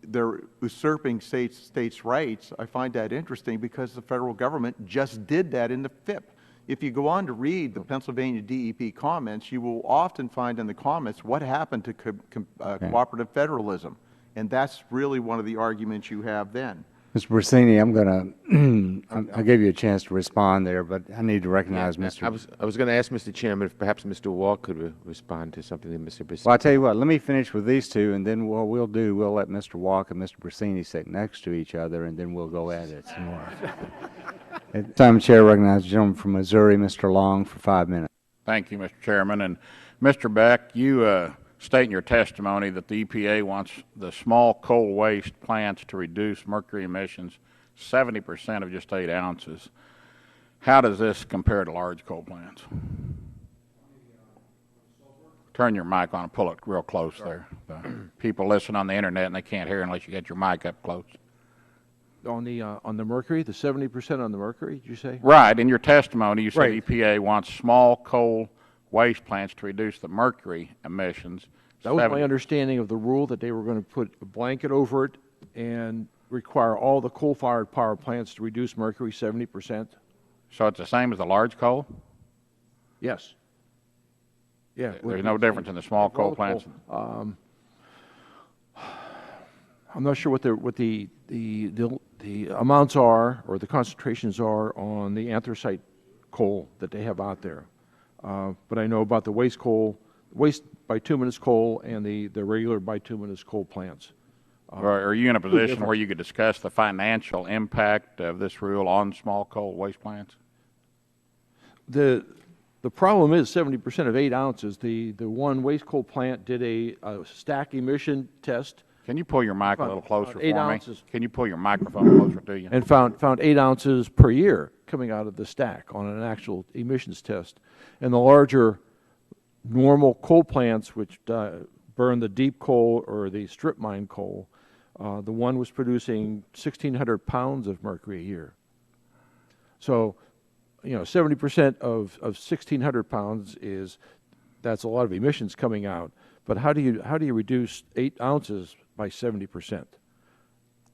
they're usurping states' rights, I find that interesting because the federal government just did that in the FIP. If you go on to read the Pennsylvania DEP comments, you will often find in the comments what happened to cooperative federalism. And that's really one of the arguments you have then. Mr. Brasini, I'm going to, I gave you a chance to respond there, but I need to recognize Mr. I was going to ask Mr. Chairman if perhaps Mr. Walk could respond to something that Mr. Brasini. Well, I'll tell you what, let me finish with these two, and then what we'll do, we'll let Mr. Walk and Mr. Brasini sit next to each other, and then we'll go at it some more. At this time, the Chair recognizes the gentleman from Missouri, Mr. Long, for 5 minutes. Thank you, Mr. Chairman. And Mr. Beck, you state in your testimony that the EPA wants the small coal waste plants to reduce mercury emissions 70% of just 8 ounces. How does this compare to large coal plants? Turn your mic on and pull it real close there. People listen on the internet and they can't hear unless you get your mic up close. On the mercury, the 70% on the mercury, did you say? Right. In your testimony, you said Right. EPA wants small coal waste plants to reduce the mercury emissions. That was my understanding of the rule, that they were going to put a blanket over it and require all the coal-fired power plants to reduce mercury 70%. So it's the same as the large coal? Yes. Yeah. There's no difference in the small coal plants? I'm not sure what the amounts are or the concentrations are on the anthracite coal that they have out there. But I know about the waste bituminous coal and the regular bituminous coal plants. Are you in a position where you could discuss the financial impact of this rule on small coal waste plants? The problem is 70% of 8 ounces. The one waste coal plant did a stack emission test. Can you pull your mic a little closer for 8 me? ounces. Can you pull your microphone closer to you? And found 8 ounces per year coming out of the stack on an actual emissions test. And the larger normal coal plants, which burned the deep coal or the strip mine coal, the one was producing 1,600 pounds of mercury a year. So, 70% of 1,600 pounds that's a lot of emissions coming out. But how do you reduce 8 ounces by 70%?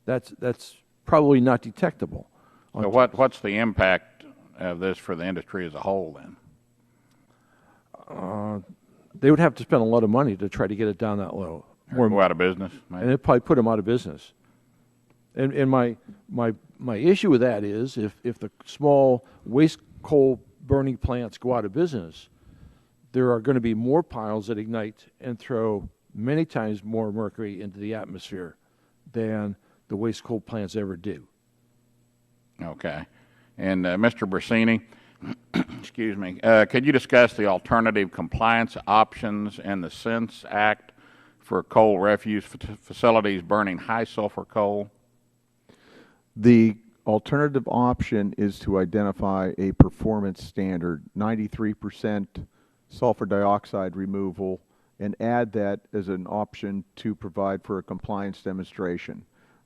That's probably not detectable. So what's the impact of this for the industry as a whole then? They would have to spend a lot of money to try to get it down that low. Or go out of business, maybe? And it'd probably put them out of business. And my issue with that is if the small waste coal burning plants go out of business, there are going to be more piles that ignite and throw many times more mercury into the atmosphere than the waste coal plants ever do. Okay. And Mr. Brasini, excuse me, could you discuss the alternative compliance options and the Sense Act for coal refuse facilities burning high sulfur coal? The alternative option is to identify a performance standard, 93% sulfur dioxide removal, and add that as an option to provide for a compliance demonstration.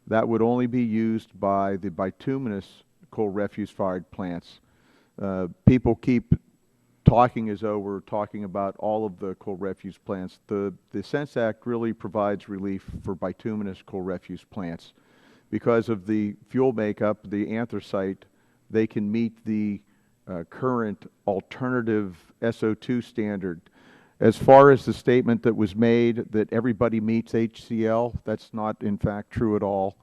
That would only be used by the bituminous coal refuse-fired plants. People keep talking as though we're talking about all of the coal refuse plants. The Sense Act really provides relief for bituminous coal refuse plants. Because of the fuel makeup, the anthracite, they can meet the current alternative SO2 standard. As far as the statement that was made that everybody meets HCl, that's not in fact true at all.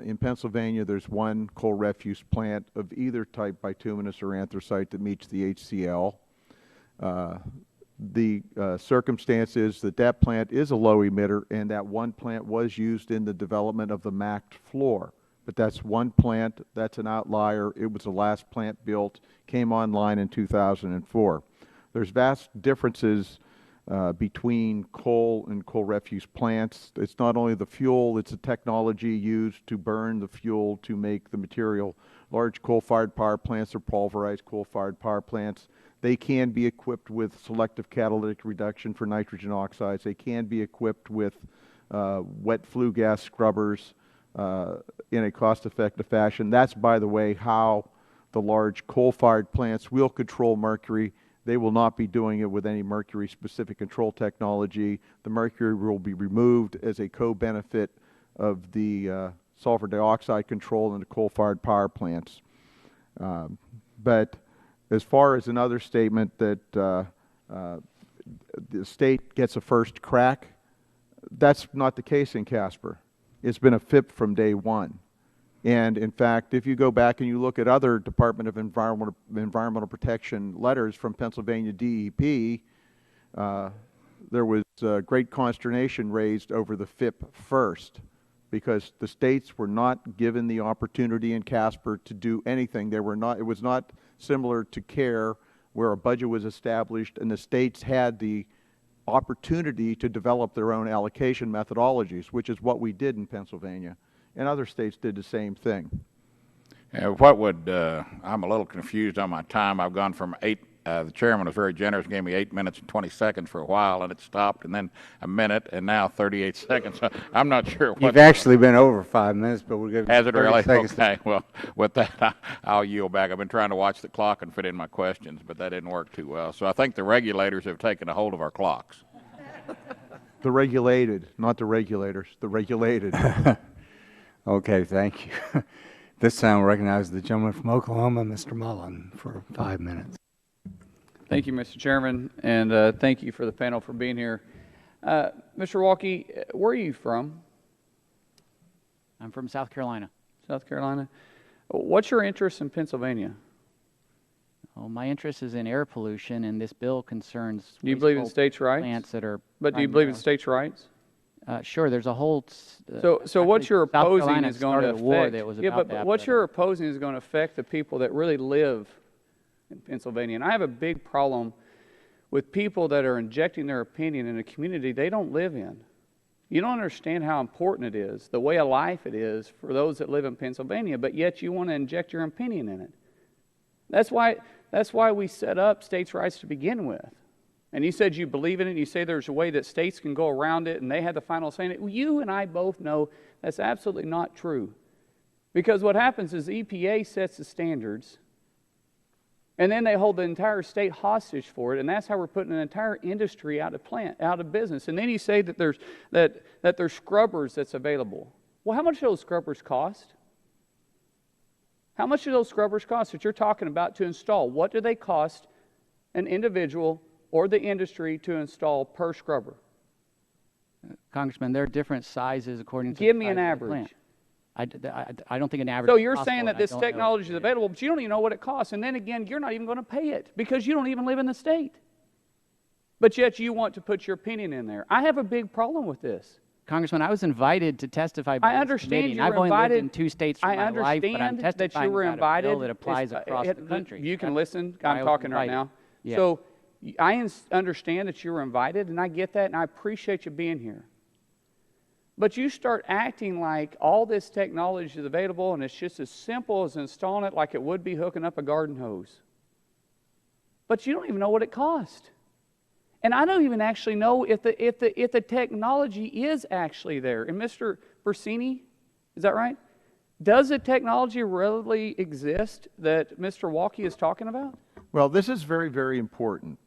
In Pennsylvania, there's one coal refuse plant of either type, bituminous or anthracite, that meets the HCl. The circumstance is that that plant is a low emitter, and that one plant was used in the development of the MACT floor. But that's one plant, that's an outlier. It was the last plant built, came online in 2004. There's vast differences between coal and coal refuse plants. It's not only the fuel, it's the technology used to burn the fuel to make the material. Large coal-fired power plants are pulverized coal-fired power plants. They can be equipped with selective catalytic reduction for nitrogen oxides. They can be equipped with wet flue gas scrubbers in a cost-effective fashion. That's, by the way, how the large coal-fired plants will control mercury. They will not be doing it with any mercury-specific control technology. The mercury will be removed as a co-benefit of the sulfur dioxide control in the coal-fired power plants. But as far as another statement that the state gets a first crack, that's not the case in Casper. It's been a FIP from day one. And in fact, if you go back and you look at other Department of Environmental Protection letters from Pennsylvania DEP, there was great consternation raised over the FIP first, because the states were not given the opportunity in Casper to do anything. They were not, it was not similar to CARE, where a budget was established and the states had the opportunity to develop their own allocation methodologies, which is what we did in Pennsylvania. And other states did the same thing. What would, I'm a little confused on my time. I've gone from the chairman was very generous, gave me 8 minutes and 20 seconds for a while, and it stopped, and then a minute, and now 38 seconds. So I'm not sure what. You've actually been over 5 minutes, but we're giving Has it 30 really? seconds. Okay, well, with that, I'll yield back. I've been trying to watch the clock and fit in my questions, but that didn't work too well. So I think the regulators have taken a hold of our clocks. The regulated, not the regulators, the regulated. Okay, thank you. This time we recognize the gentleman from Oklahoma, Mr. Mullen, for 5 minutes. Thank you, Mr. Chairman, and thank you for the panel for being here. Mr. Walkie, where are you from? I'm from South Carolina. South Carolina. What's your interest in Pennsylvania? Well, my interest is in air pollution, and this bill concerns. Do you believe in states' rights? Plants that are. But do you believe in states' rights? Sure. There's a whole. So what you're opposing is going to affect. War that was about but what you're opposing is going to affect the people that really live in Pennsylvania. And I have a big problem with people that are injecting their opinion in a community they don't live in. You don't understand how important it is, the way of life it is for those that live in Pennsylvania, but yet you want to inject your opinion in it. That's why we set up states' rights to begin with. and you said you believe in it, and you say there's a way that states can go around it, and they have the final say in it. Well, you and I both know that's absolutely not true. Because what happens is the EPA sets the standards, and then they hold the entire state hostage for it, and that's how we're putting an entire industry out of business. And then you say that there's scrubbers that's available. Well, how much do those scrubbers cost? How much do those scrubbers cost that you're talking about to install? What do they cost an individual or the industry to install per scrubber? Congressman, there are different sizes according to Give the me size an of the average. plant. I don't think an average So is you're possible, saying and that I this don't know technology is it. available, but you don't even know what it costs. And then again, you're not even going to pay it because you don't even live in the state. But yet you want to put your opinion in there. I have a big problem with this. Congressman, I was invited to testify by I this understand committee, you and I've were only lived invited. in 2 states for I my life, but I'm understand that testifying you were about invited. a bill that applies It's- across the country. You can That's listen. why I I'm was talking right invited. now. Yeah. So I understand that you were invited, and I get that, and I appreciate you being here. But you start acting like all this technology is available, and it's just as simple as installing it like it would be hooking up a garden hose. But you don't even know what it cost. And I don't even actually know if the technology is actually there. And Mr. Bersini, is that right? Does the technology really exist that Mr. Walke is talking about? Well, this is very, very important.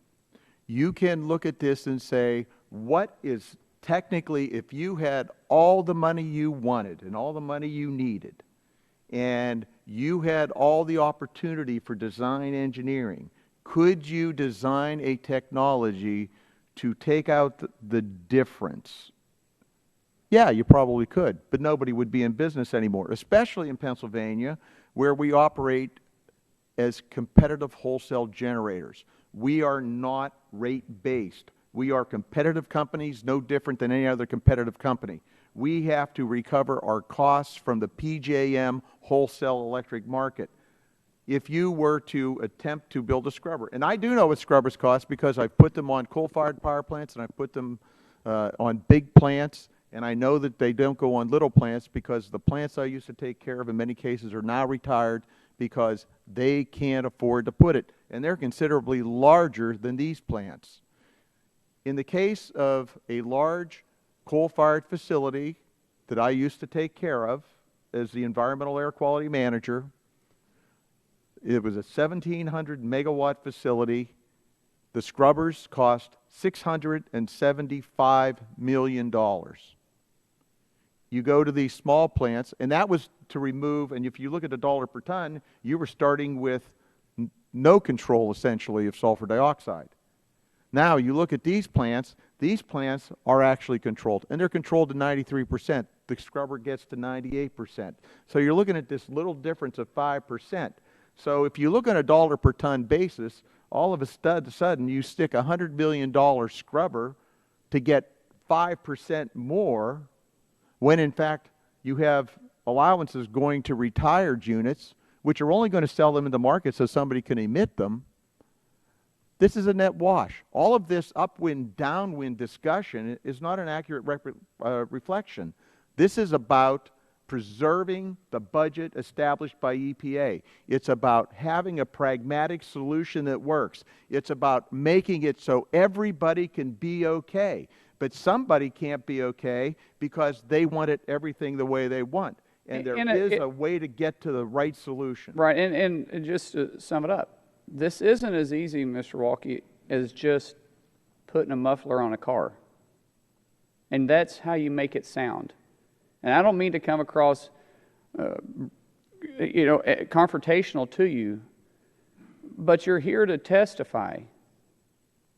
You can look at this and say, what is technically, if you had all the money you wanted and all the money you needed, and you had all the opportunity for design engineering, could you design a technology to take out the difference? Yeah, you probably could, but nobody would be in business anymore, especially in Pennsylvania, where we operate as competitive wholesale generators. We are not rate-based. We are competitive companies, no different than any other competitive company. We have to recover our costs from the PJM wholesale electric market. If you were to attempt to build a scrubber, and I do know what scrubbers cost because I've put them on coal-fired power plants and I've put them on big plants, and I know that they don't go on little plants because the plants I used to take care of in many cases are now retired because they can't afford to put it, and they're considerably larger than these plants. In the case of a large coal-fired facility that I used to take care of as the environmental air quality manager, it was a 1,700 megawatt facility. The scrubbers cost $675 million. You go to these small plants, and that was to remove, and if you look at the dollar per ton, you were starting with no control, essentially, of sulfur dioxide. Now, you look at these plants are actually controlled, and they're controlled to 93%. The scrubber gets to 98%. So you're looking at this little difference of 5%. So if you look on a dollar per ton basis, all of a sudden you stick a $100 million scrubber to get 5% more, when in fact you have allowances going to retired units, which are only going to sell them in the market so somebody can emit them. This is a net wash. All of this upwind, downwind discussion is not an accurate reflection. This is about preserving the budget established by EPA. It's about having a pragmatic solution that works. It's about making it so everybody can be okay. But somebody can't be okay because they want it everything the way they want. And there is a way to get to the right solution. Right, and just to sum it up, this isn't as easy, Mr. Walke, as just putting a muffler on a car. And that's how you make it sound. And I don't mean to come across, confrontational to you, but you're here to testify,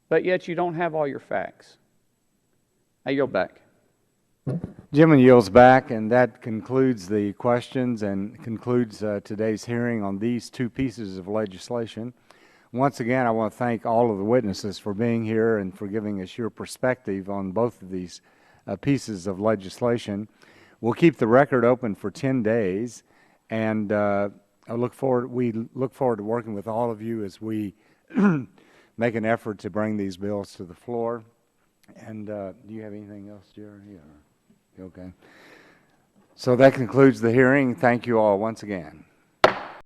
but yet you don't have all your facts. I yield back. Jim yields back, and that concludes the questions and concludes today's hearing on these 2 pieces of legislation. Once again, I want to thank all of the witnesses for being here and for giving us your perspective on both of these pieces of legislation. We'll keep the record open for 10 days, and we look forward to working with all of you as we make an effort to bring these bills to the floor. And do you have anything else, Jerry? Yeah. Okay. So that concludes the hearing. Thank you all once again.